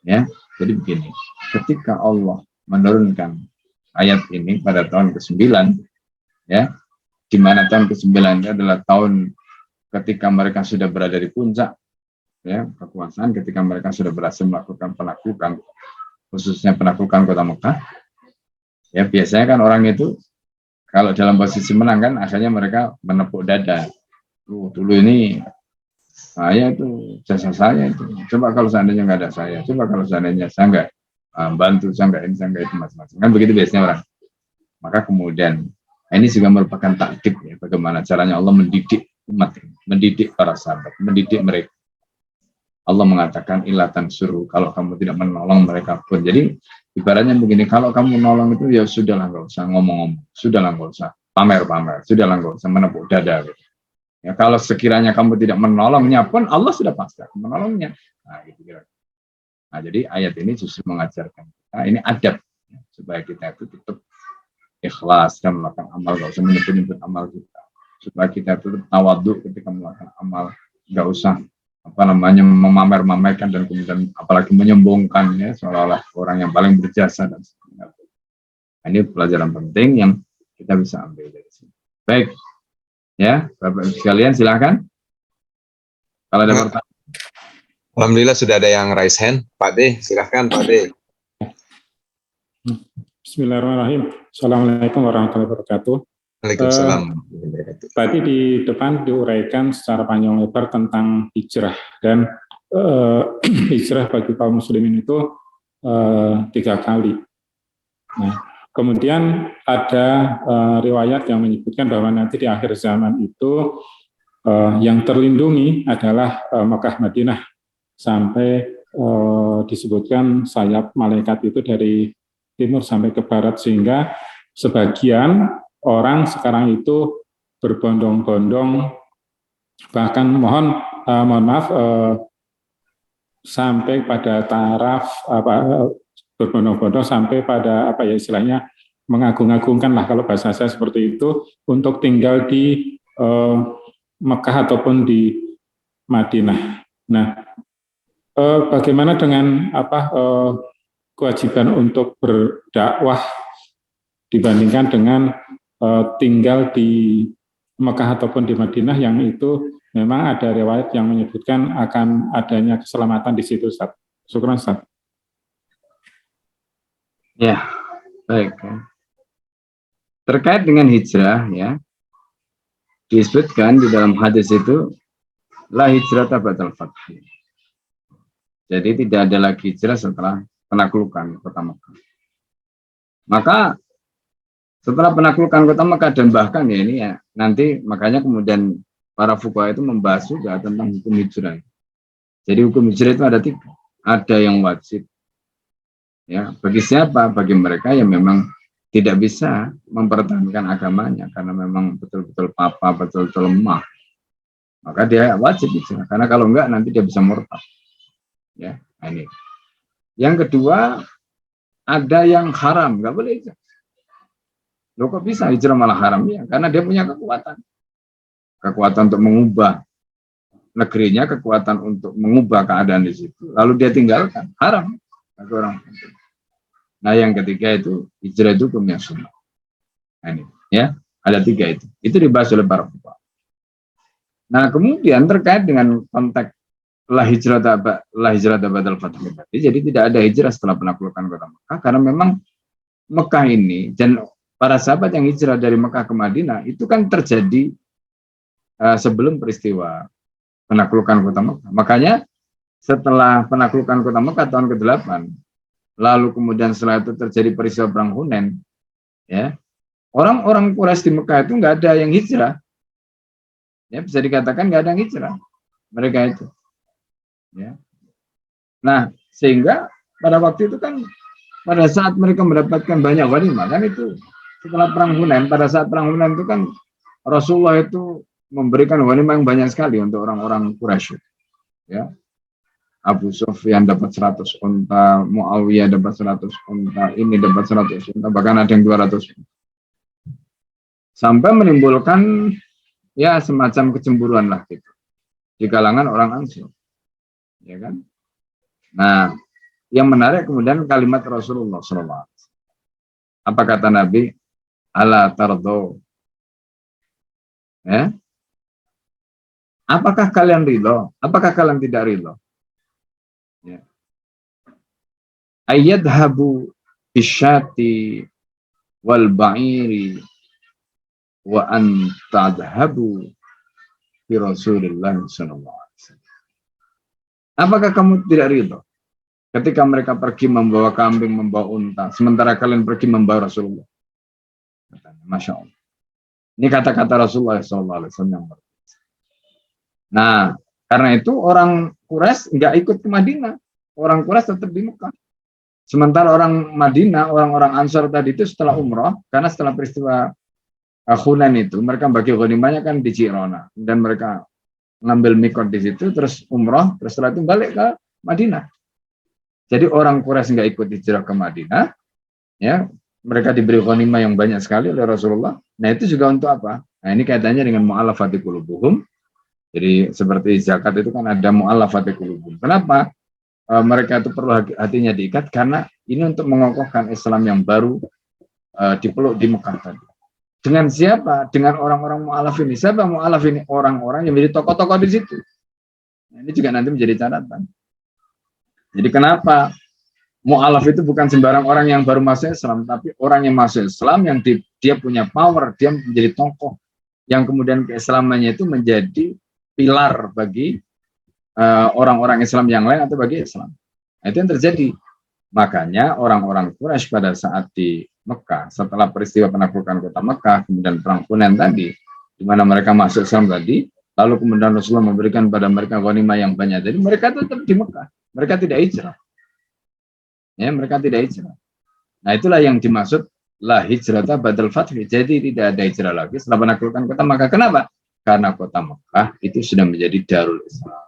ya. Jadi begini, ketika Allah menurunkan ayat ini pada tahun ke-9, ya, di mana tahun ke-9 itu adalah tahun ketika mereka sudah berada di puncak, ya, kekuasaan, ketika mereka sudah berhasil melakukan penaklukan, khususnya penaklukan kota Mekah. Ya, biasanya kan orang itu kalau dalam posisi menang kan akhirnya mereka menepuk dada. Dulu ini saya itu jasa saya itu. Coba kalau seandainya nggak ada saya. Coba kalau seandainya saya bantu sangka ini macam-macam. Kan begitu biasanya orang. Maka kemudian ini juga merupakan taktik ya, bagaimana caranya Allah mendidik umat ini, mendidik para sahabat, mendidik mereka. Allah mengatakan ilatan suruh, kalau kamu tidak menolong mereka pun. Jadi ibaratnya begini, kalau kamu menolong itu ya sudahlah, nggak usah ngomong-ngomong, sudahlah nggak usah pamer-pamer, sudahlah nggak usah menepuk dada. Gitu. Ya, kalau sekiranya kamu tidak menolongnya pun Allah sudah pasti akan menolongnya. Nah, gitu kira. Nah, jadi ayat ini justru mengajarkan kita ini adab ya, supaya kita itu tetap ikhlas dan melakukan amal, nggak usah menyebut-nyebut amal kita. Supaya kita tetap tawadhu ketika melakukan amal, nggak usah memamer-mamerkan dan kemudian apalagi menyombongkan ya seolah-olah orang yang paling berjasa dan sebagainya. Ini pelajaran penting yang kita bisa ambil dari sini. Baik, ya Bapak Ibu sekalian silakan. Kalau ada pertanyaan. Alhamdulillah sudah ada yang raise hand. Pak D, silahkan Pak D. Bismillahirrahmanirrahim. Assalamualaikum warahmatullahi wabarakatuh. Waalaikumsalam. Tadi di depan diuraikan secara panjang lebar tentang hijrah dan hijrah bagi kaum muslimin itu 3 kali. Nah, kemudian ada riwayat yang menyebutkan bahwa nanti di akhir zaman itu yang terlindungi adalah Mekah Madinah sampai disebutkan sayap malaikat itu dari timur sampai ke barat, sehingga sebagian orang sekarang itu berbondong-bondong, bahkan mohon maaf sampai pada taraf berbondong-bondong sampai pada istilahnya mengagung-agungkan lah kalau bahasa saya seperti itu, untuk tinggal di Mekah ataupun di Madinah. Nah, bagaimana dengan kewajiban untuk berdakwah dibandingkan dengan tinggal di Mekah ataupun di Madinah, yang itu memang ada riwayat yang menyebutkan akan adanya keselamatan di situ, Ustaz. Syukran, Ustaz. Ya, baik. Terkait dengan hijrah, ya, disebutkan di dalam hadis itu, la hijrata ba'dal fath. Jadi tidak ada lagi hijrah setelah penaklukan kota Mekah. Maka setelah penaklukan kota Mekah, dan bahkan ya ini ya nanti makanya kemudian para fuqaha itu membahas juga tentang hukum hijrah. Jadi hukum hijrah itu ada 3. Ada yang wajib. Ya, bagi siapa? Bagi mereka yang memang tidak bisa mempertahankan agamanya karena memang betul-betul papa, betul-betul lemah. Maka dia wajib hijrah. Karena kalau enggak nanti dia bisa murtad. Ya, ini. Yang kedua, ada yang haram, enggak boleh hijrah. Loh kok bisa hijrah malah haram? Ya, karena dia punya kekuatan. Kekuatan untuk mengubah negerinya, kekuatan untuk mengubah keadaan di situ. Lalu dia tinggalkan, haram. Nah, yang ketiga itu hijrah itu hukumnya sunnah. Nah, ini ya, ada 3 itu. Itu dibahas oleh para fuqaha. Nah, kemudian terkait dengan konteks la hijrah ba'dal fath. Jadi tidak ada hijrah setelah penaklukan kota Mekah, karena memang Mekah ini dan para sahabat yang hijrah dari Mekah ke Madinah itu kan terjadi sebelum peristiwa penaklukan kota Mekah. Makanya setelah penaklukan kota Mekah tahun ke-8, lalu kemudian setelah itu terjadi peristiwa perang Hunain, ya, orang-orang Quraisy di Mekah itu nggak ada yang hijrah. Ya, bisa dikatakan nggak ada yang hijrah mereka itu. Ya. Nah, sehingga pada waktu itu kan pada saat mereka mendapatkan banyak ghanimah, kan itu setelah perang Hunain, pada saat perang Hunain itu kan Rasulullah itu memberikan ghanimah yang banyak sekali untuk orang-orang Quraisy. Ya. Abu Sufyan dapat 100 unta, Muawiyah dapat 100 unta, ini dapat 100 unta, bahkan ada yang 200 unta. Sampai menimbulkan ya semacam kecemburuan lah gitu di kalangan orang Ansor. Ya kan? Nah, yang menarik kemudian kalimat Rasulullah SAW. Apa kata Nabi? Ala tardo. Ya. Apakah kalian ridho? Apakah kalian tidak ridho? Ya. Ayyadhabu bisyati wal ba'iri wa an tadhabu bi Rasulillah sallallahu alaihi wasallam. Apakah kamu tidak ridho ketika mereka pergi membawa kambing, membawa unta, sementara kalian pergi membawa Rasulullah. Masya Allah. Ini kata-kata Rasulullah SAW yang berbiasa. Nah, karena itu orang Quraisy nggak ikut ke Madinah. Orang Quraisy tetap di Mekah. Sementara orang Madinah, orang-orang Ansar tadi itu setelah umroh, karena setelah peristiwa Hunain itu, mereka bagi ghanimahnya kan di Jirona. Dan mereka ngambil mikot di situ, terus umroh, terus setelah itu balik ke Madinah. Jadi orang Quraisy nggak ikut hijrah ke Madinah, ya, mereka diberi ghanimah yang banyak sekali oleh Rasulullah. Nah itu juga untuk apa? Nah ini kaitannya dengan mu'allafati qulubuhum. Jadi seperti zakat itu kan ada mu'allafati qulubuhum. Kenapa? Mereka itu perlu hatinya diikat karena ini untuk mengokohkan Islam yang baru dipeluk di Mekah tadi. Dengan siapa? Dengan orang-orang mu'alaf ini. Siapa mu'alaf ini? Orang-orang yang menjadi tokoh-tokoh di situ. Nah, ini juga nanti menjadi catatan. Jadi kenapa mu'alaf itu bukan sembarang orang yang baru masuk Islam, tapi orang yang masuk Islam yang dia punya power, dia menjadi tokoh yang kemudian keislamannya itu menjadi pilar bagi orang-orang Islam yang lain atau bagi Islam. Nah, itu yang terjadi. Makanya orang-orang Quraisy pada saat di Mekah, setelah peristiwa penaklukan kota Mekah, kemudian perang Hunain tadi, di mana mereka masuk Islam tadi, lalu kemudian Rasulullah memberikan pada mereka ghanimah yang banyak. Jadi mereka tetap di Mekah. Mereka tidak hijrah. Ya, mereka tidak hijrah. Nah, itulah yang dimaksud la hijrata ba'dal fath. Jadi tidak ada hijrah lagi setelah penaklukan kota Mekah. Kenapa? Karena kota Mekah itu sudah menjadi Darul Islam.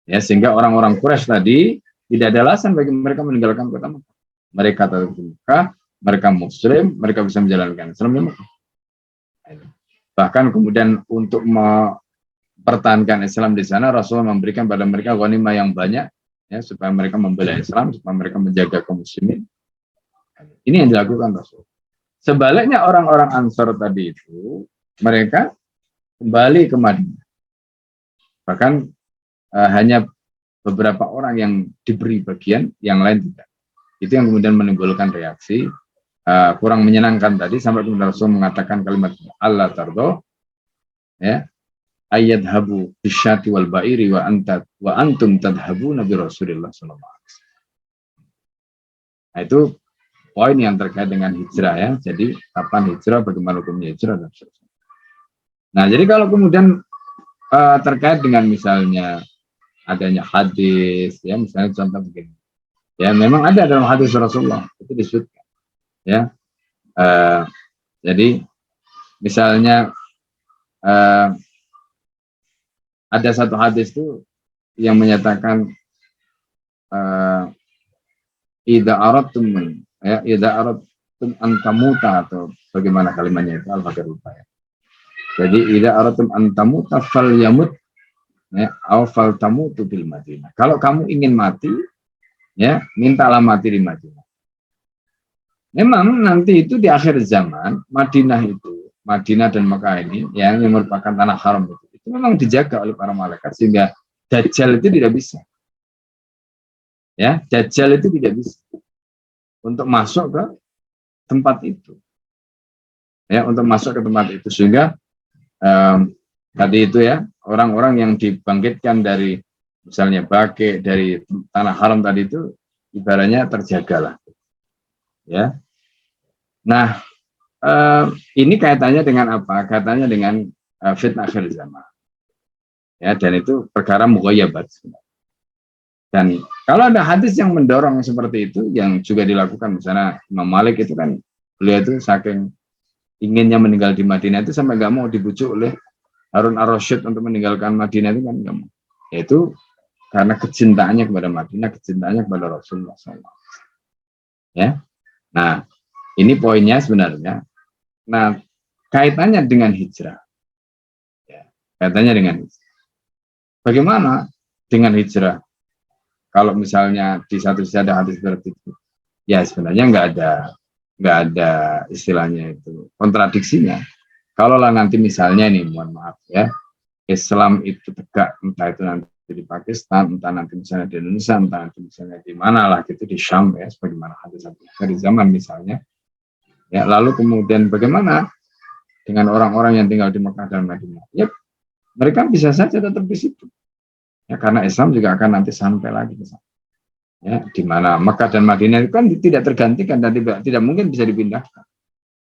Ya, sehingga orang-orang Quraisy tadi tidak ada alasan bagi mereka meninggalkan kota Mekah. Mereka tetap di Mekah, mereka Muslim, mereka bisa menjalankan Islam di Mekah. Bahkan kemudian untuk mempertahankan Islam di sana, Rasulullah memberikan pada mereka ghanimah yang banyak, ya, supaya mereka membela Islam, supaya mereka menjaga kaum muslimin. Ini yang dilakukan Rasul. Sebaliknya orang-orang Ansar tadi itu, mereka kembali ke Madinah. Bahkan hanya beberapa orang yang diberi bagian, yang lain tidak. Itu yang kemudian menimbulkan reaksi kurang menyenangkan tadi, sampai kemudian Rasul mengatakan kalimat Allah tardo, ya, ayat habu bisyati wal ba'iri wa antum tadhabu Nabi Rasulullah SAW. Nah, itu poin yang terkait dengan hijrah, ya. Jadi kapan hijrah, bagaimana hukumnya hijrah, dan sebagainya. Nah, jadi kalau kemudian terkait dengan misalnya adanya hadis, ya, misalnya contoh begini, ya, memang ada dalam hadis Rasulullah itu disebutkan, ya, jadi misalnya ada satu hadis itu yang menyatakan idza aradtum, ya, idza aradtum an tamuta, atau bagaimana kalimatnya itu, al-fakir lupa, ya. Jadi idza aradtum an tamuta falyamut, ya, aw faltamutu bil Madinah. Kalau kamu ingin mati, ya, mintalah mati di Madinah. Memang nanti itu di akhir zaman, Madinah dan Mekah ini, ya, yang merupakan tanah haram itu memang dijaga oleh para malaikat sehingga Dajjal itu tidak bisa. Ya, Dajjal itu tidak bisa untuk masuk ke tempat itu. Ya, untuk masuk ke tempat itu, sehingga tadi itu, ya, orang-orang yang dibangkitkan dari misalnya Baqi, dari tanah haram tadi itu ibaratnya terjagalah, ya. Nah, ini kaitannya dengan apa? Kaitannya dengan fitnah akhir zaman, ya, dan itu perkara mughayyabat. Dan kalau ada hadis yang mendorong seperti itu, yang juga dilakukan, misalnya Imam Malik itu kan, beliau itu saking inginnya meninggal di Madinah itu sampai nggak mau dibujuk oleh Harun ar-Rasyid untuk meninggalkan Madinah itu kan nggak mau. Yaitu karena kecintaannya kepada Madinah, kecintaannya kepada Rasulullah SAW. Ya, nah ini poinnya sebenarnya. Nah, kaitannya dengan hijrah. Ya, kaitannya dengan hijrah. Bagaimana dengan hijrah? Kalau misalnya di satu sisi ada hadis seperti itu, ya sebenarnya nggak ada istilahnya itu kontradiksinya. Kalau lah nanti misalnya ini, mohon maaf, ya, Islam itu tegak, entah itu nanti di Pakistan, entah nanti misalnya di Indonesia, entah nanti misalnya di mana lah gitu, di Syam, ya, sebagaimana hadis dari zaman misalnya. Ya, lalu kemudian bagaimana dengan orang-orang yang tinggal di Mekah dan Madinah? Ya, mereka bisa saja tetap di situ. Ya, karena Islam juga akan nanti sampai lagi ke sana. Ya, di mana Mekah dan Madinah itu kan tidak tergantikan dan tidak mungkin bisa dipindahkan.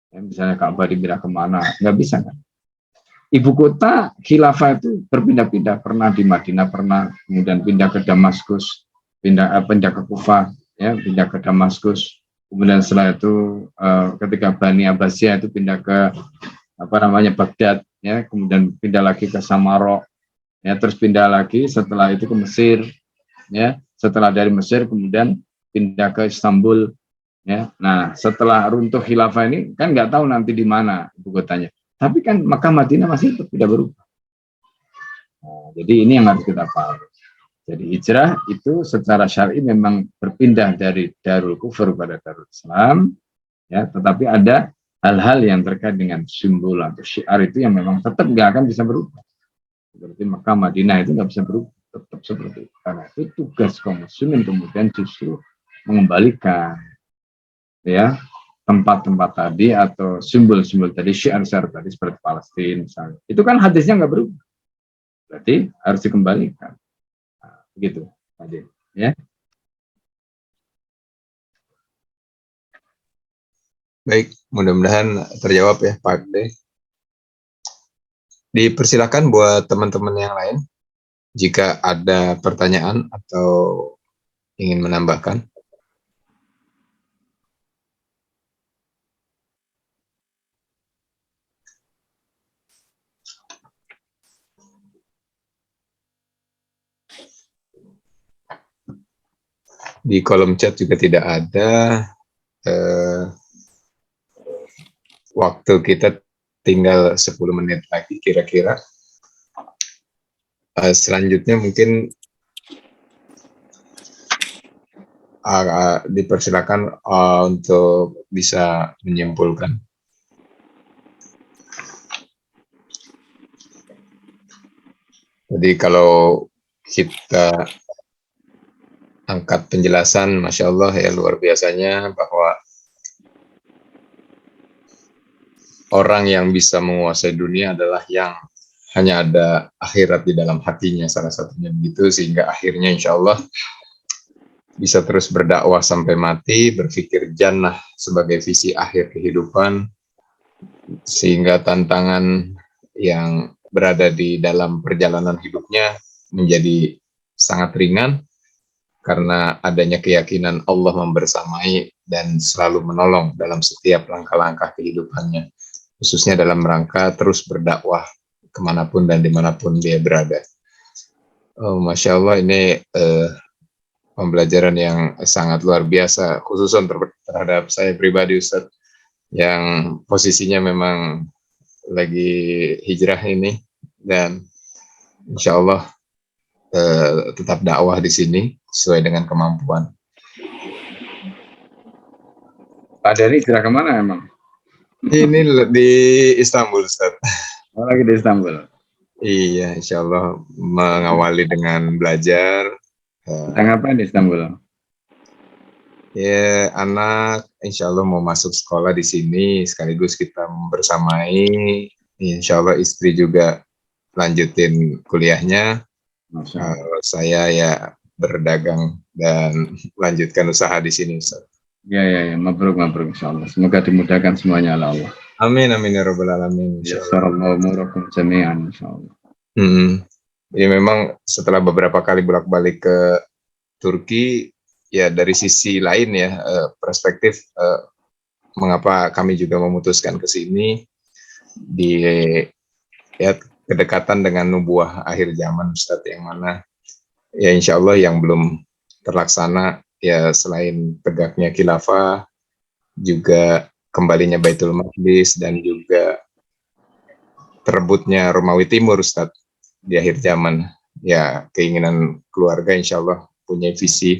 Ya, misalnya Ka'bah dipindah kemana, nggak bisa kan. Ibu kota khilafah itu berpindah-pindah, pernah di Madinah, pernah kemudian pindah ke Damaskus, pindah ke Kufah, ya, pindah ke Damaskus. Kemudian setelah itu ketika Bani Abbasiyah itu pindah ke Baghdad, ya, kemudian pindah lagi ke Samarra, ya, terus pindah lagi setelah itu ke Mesir, ya, setelah dari Mesir kemudian pindah ke Istanbul, ya. Nah, setelah runtuh khilafah ini kan nggak tahu nanti di mana ibu kotanya. Tapi kan Makkah Madinah masih tidak berubah. Nah, jadi ini yang harus kita paham. Jadi hijrah itu secara syar'i memang berpindah dari Darul Kufur pada Darul Islam, ya. Tetapi ada hal-hal yang terkait dengan simbol atau syiar itu yang memang tetap nggak akan bisa berubah. Seperti Makkah Madinah itu nggak bisa berubah, tetap seperti itu. Karena itu tugas kaum muslimin kemudian justru mengembalikan, ya, tempat-tempat tadi atau simbol-simbol tadi, syiar-syiar tadi seperti Palestina misalnya. Itu kan hadisnya nggak berubah. Berarti harus dikembalikan. Nah, begitu, Pak, ya. Baik, mudah-mudahan terjawab ya Pak D. Dipersilakan buat teman-teman yang lain jika ada pertanyaan atau ingin menambahkan. Di kolom chat juga tidak ada. Waktu kita tinggal 10 menit lagi kira-kira. Selanjutnya mungkin dipersilakan untuk bisa menyimpulkan. Jadi kalau kita angkat penjelasan, Masya Allah ya, luar biasanya bahwa orang yang bisa menguasai dunia adalah yang hanya ada akhirat di dalam hatinya, salah satunya begitu, sehingga akhirnya insya Allah bisa terus berdakwah sampai mati, berpikir jannah sebagai visi akhir kehidupan, sehingga tantangan yang berada di dalam perjalanan hidupnya menjadi sangat ringan, karena adanya keyakinan Allah membersamai dan selalu menolong dalam setiap langkah-langkah kehidupannya, khususnya dalam rangka terus berdakwah kemanapun dan dimanapun dia berada. Masya Allah, ini pembelajaran yang sangat luar biasa, khususnya terhadap saya pribadi, Ustadz, yang posisinya memang lagi hijrah ini, dan insya Allah tetap dakwah di sini sesuai dengan kemampuan. Pak Dari hijrah kemana emang? Ini di Istanbul, Ustaz. Oh, lagi di Istanbul. Iya, insya Allah mengawali dengan belajar. Ngapain di Istanbul? Ya, anak insya Allah mau masuk sekolah di sini, sekaligus kita bersamai. Insya Allah istri juga lanjutin kuliahnya. Saya ya berdagang dan lanjutkan usaha di sini, Ustaz. Ya, mabruk insya Allah. Semoga dimudahkan semuanya oleh Allah. Amin ya rabbal alamin. Yassarallahu jami'an insya Allah. Ya memang setelah beberapa kali bolak-balik ke Turki, ya dari sisi lain ya, perspektif mengapa kami juga memutuskan ke sini, di ya kedekatan dengan nubuah akhir zaman, Ustadz, yang mana ya insya Allah yang belum terlaksana ya, selain tegaknya khilafah, juga kembalinya Baitul Maqdis, dan juga terebutnya Romawi Timur, Ustadz, di akhir zaman. Ya keinginan keluarga insya Allah punya visi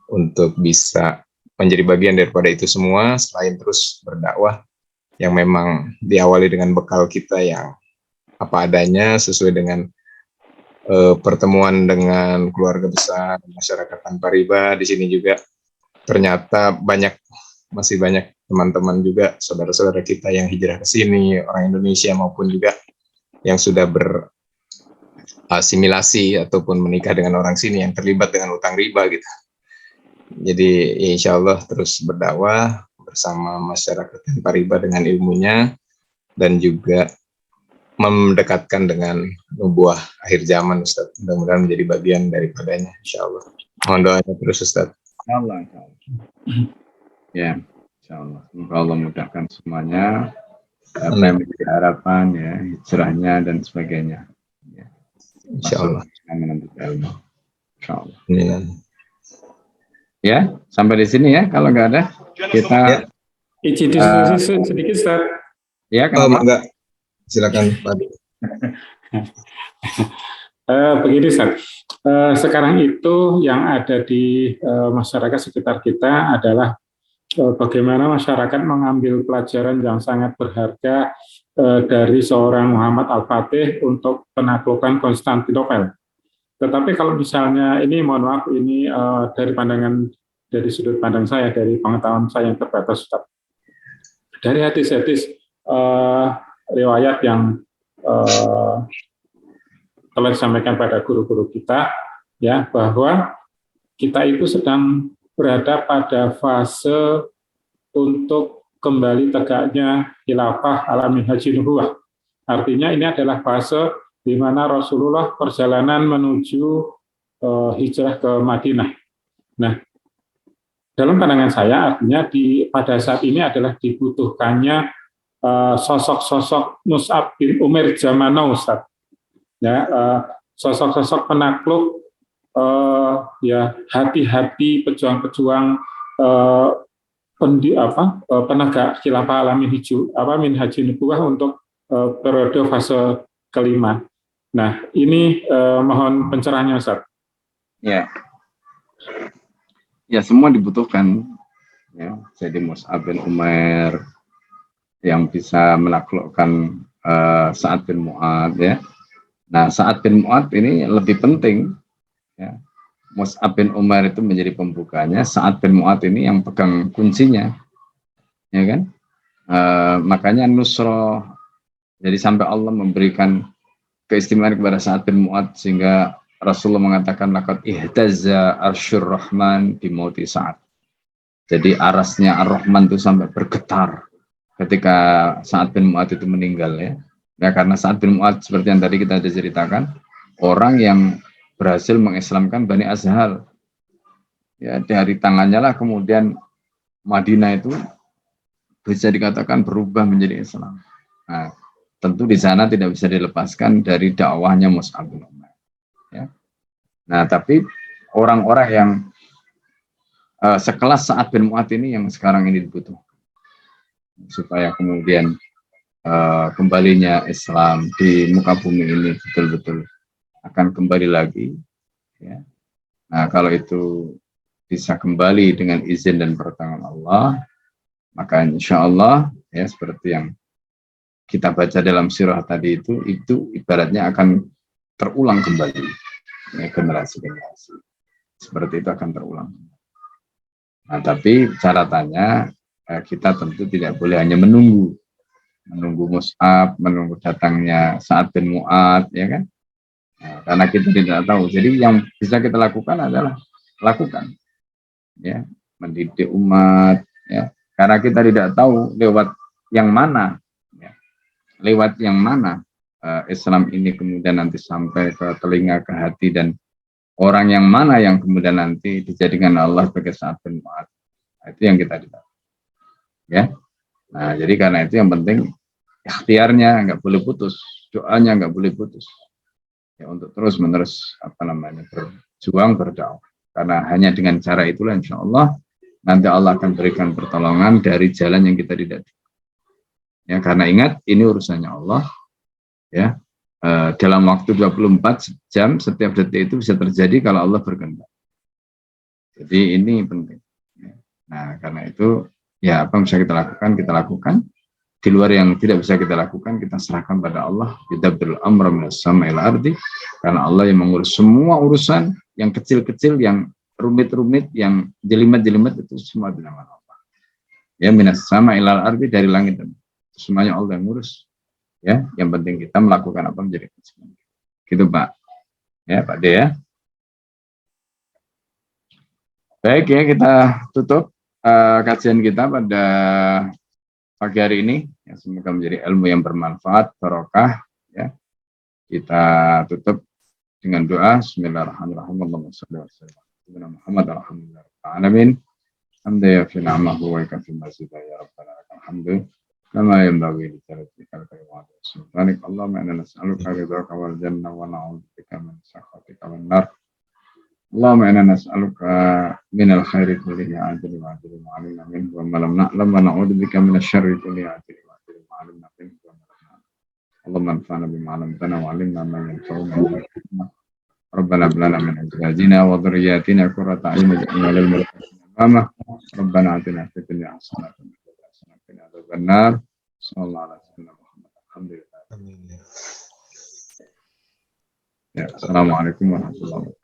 untuk bisa menjadi bagian daripada itu semua, selain terus berdakwah yang memang diawali dengan bekal kita yang apa adanya, sesuai dengan pertemuan dengan keluarga besar, masyarakat tanpa riba. Di sini juga ternyata masih banyak teman-teman juga, saudara-saudara kita yang hijrah ke sini, orang Indonesia maupun juga yang sudah berasimilasi ataupun menikah dengan orang sini yang terlibat dengan utang riba gitu. Jadi ya insya Allah terus berdakwah bersama masyarakat tanpa riba dengan ilmunya, dan juga mendekatkan dengan nubuah akhir zaman, Ustaz. Mudah-mudahan menjadi bagian daripadanya, insya Allah. Mohon doanya terus, Ustaz. Insyaallah, insyaallah. Ya, insyaallah. Semoga Allah mudahkan semuanya, apa yang menjadi harapan, ya, hijrahnya dan sebagainya. Ya. Insyaallah. Menuntut ilmu. Insyaallah. Amin. Ya, sampai di sini ya. Kalau nggak ada, kita Izin diskusi sedikit, Ustaz. ya Oh, kenapa? enggak. Silakan, Pak. Begini, Ustaz. Sekarang itu yang ada di masyarakat sekitar kita adalah bagaimana masyarakat mengambil pelajaran yang sangat berharga dari seorang Muhammad Al-Fatih untuk penaklukan Konstantinopel. Tetapi kalau misalnya ini, mohon maaf, ini dari sudut pandang saya, dari pengetahuan saya yang terbatas, Ustaz. Dari hadis-hadis riwayat yang telah disampaikan pada guru-guru kita, ya, bahwa kita itu sedang berada pada fase untuk kembali tegaknya khilafah ala minhajin nubuwah. Artinya ini adalah fase di mana Rasulullah perjalanan menuju hijrah ke Madinah. Nah, dalam pandangan saya artinya pada saat ini adalah dibutuhkannya sosok-sosok Mus'ab bin Umair zaman now, Ustaz. Ya, sosok-sosok penakluk, ya, hati-hati pejuang-pejuang penegak khilafah ala minhajin nubuwah untuk periode fase kelima. Nah, ini mohon pencerahannya, Ustaz. Ya. Ya, semua dibutuhkan. Ya, jadi Mus'ab bin Umair yang bisa menaklukkan Sa'ad bin Mu'adz, ya. Nah, Sa'ad bin Mu'adz ini lebih penting, ya. Mus'ab bin Umair itu menjadi pembukanya, Sa'ad bin Mu'adz ini yang pegang kuncinya, ya kan? Makanya nusroh, jadi sampai Allah memberikan keistimewaan kepada Sa'ad bin Mu'adz sehingga Rasulullah mengatakan laqad ihtazza arsyur rahman di mauti Sa'ad. Jadi arasnya Ar-Rahman itu sampai bergetar ketika Sa'ad bin Mu'adz itu meninggal, ya. Ya, karena Sa'ad bin Mu'adz seperti yang tadi kita ceritakan, orang yang berhasil mengislamkan Bani Azhal. Ya, dari tangannya lah kemudian Madinah itu bisa dikatakan berubah menjadi Islam. Nah, tentu di sana tidak bisa dilepaskan dari dakwahnya Mus'ab bin Umair. Ya. Nah, tapi orang-orang yang sekelas Sa'ad bin Mu'adz ini yang sekarang ini dibutuhkan supaya kemudian kembalinya Islam di muka bumi ini betul-betul akan kembali lagi, ya. Nah, kalau itu bisa kembali dengan izin dan pertolongan Allah, maka insya Allah, ya, seperti yang kita baca dalam sirah tadi itu ibaratnya akan terulang kembali, ya, generasi-generasi seperti itu akan terulang. Nah, tapi catatannya kita tentu tidak boleh hanya menunggu Mus'ab, menunggu datangnya Sa'ad bin Mu'adz, ya kan? Nah, karena kita tidak tahu. Jadi yang bisa kita lakukan adalah lakukan, ya, mendidik umat, ya. Karena kita tidak tahu lewat yang mana, ya, Islam ini kemudian nanti sampai ke telinga, ke hati, dan orang yang mana yang kemudian nanti dijadikan Allah sebagai Sa'ad bin Mu'adz. Nah, itu yang kita tidak, ya. Nah, jadi karena itu yang penting ikhtiarnya nggak boleh putus, doanya nggak boleh putus, ya, untuk terus menerus berjuang, berdakwah. Karena hanya dengan cara itulah insya Allah nanti Allah akan berikan pertolongan dari jalan yang kita tidak. Ya, karena ingat ini urusannya Allah, ya. Dalam waktu 24 jam setiap detik itu bisa terjadi kalau Allah berkehendak. Jadi ini penting. Nah, karena itu, ya, apa yang bisa kita lakukan. Di luar yang tidak bisa kita lakukan, kita serahkan pada Allah. Yudabbirul amra minas sama'i ila ardi. Karena Allah yang mengurus semua urusan, yang kecil-kecil, yang rumit-rumit, yang jelimet-jelimet, itu semua di tangan Allah. Ya, minas sama'i ila ardi, dari langit dan semuanya Allah yang ngurus. Ya, yang penting kita melakukan apa menjadi kewajiban. Gitu, Pak. Ya, Pak D, ya. Baik ya, kita tutup kajian kita pada pagi hari ini. Ya, semoga menjadi ilmu yang bermanfaat, barokah. Ya. Kita tutup dengan doa. Bismillahirrahmanirrahim. Allahumma shalli wa sallim ala Muhammad alhamdulillahirrahmanirrahim. Hamda ya fi na'amahu wa kafi mazida ya rabbana lakal hamdu. Kama yanbaghi li jalalikal karim wa sultanik. Allahumma inna nas'aluka ridhaka wal jannah wa na'udzubika min sakhatika wan nar. Allahumma inna nas'aluka minal khairi kullihi ajli wa ajli wa alimna minhu wa ma lam na'lam wa na'udzubika minasy syarri kullihi ajli wa ajli wa alimna minhu wa ma lam na'lam. Allahumma anfa'na bima 'allamtana wa 'allimna ma yanfa'una wa zidna. Rabbana hab lana min azwajina wa dhurriyyatina qurrata a'yun waj'alna lil muttaqina imama. Rabbana atina fid dunya hasanatan wa fil akhirati hasanatan wa qina adzabannar. Sallallahu alaihi wasallam. Alhamdulillah. Amin. Ya, assalamualaikum warahmatullahi wabarakatuh.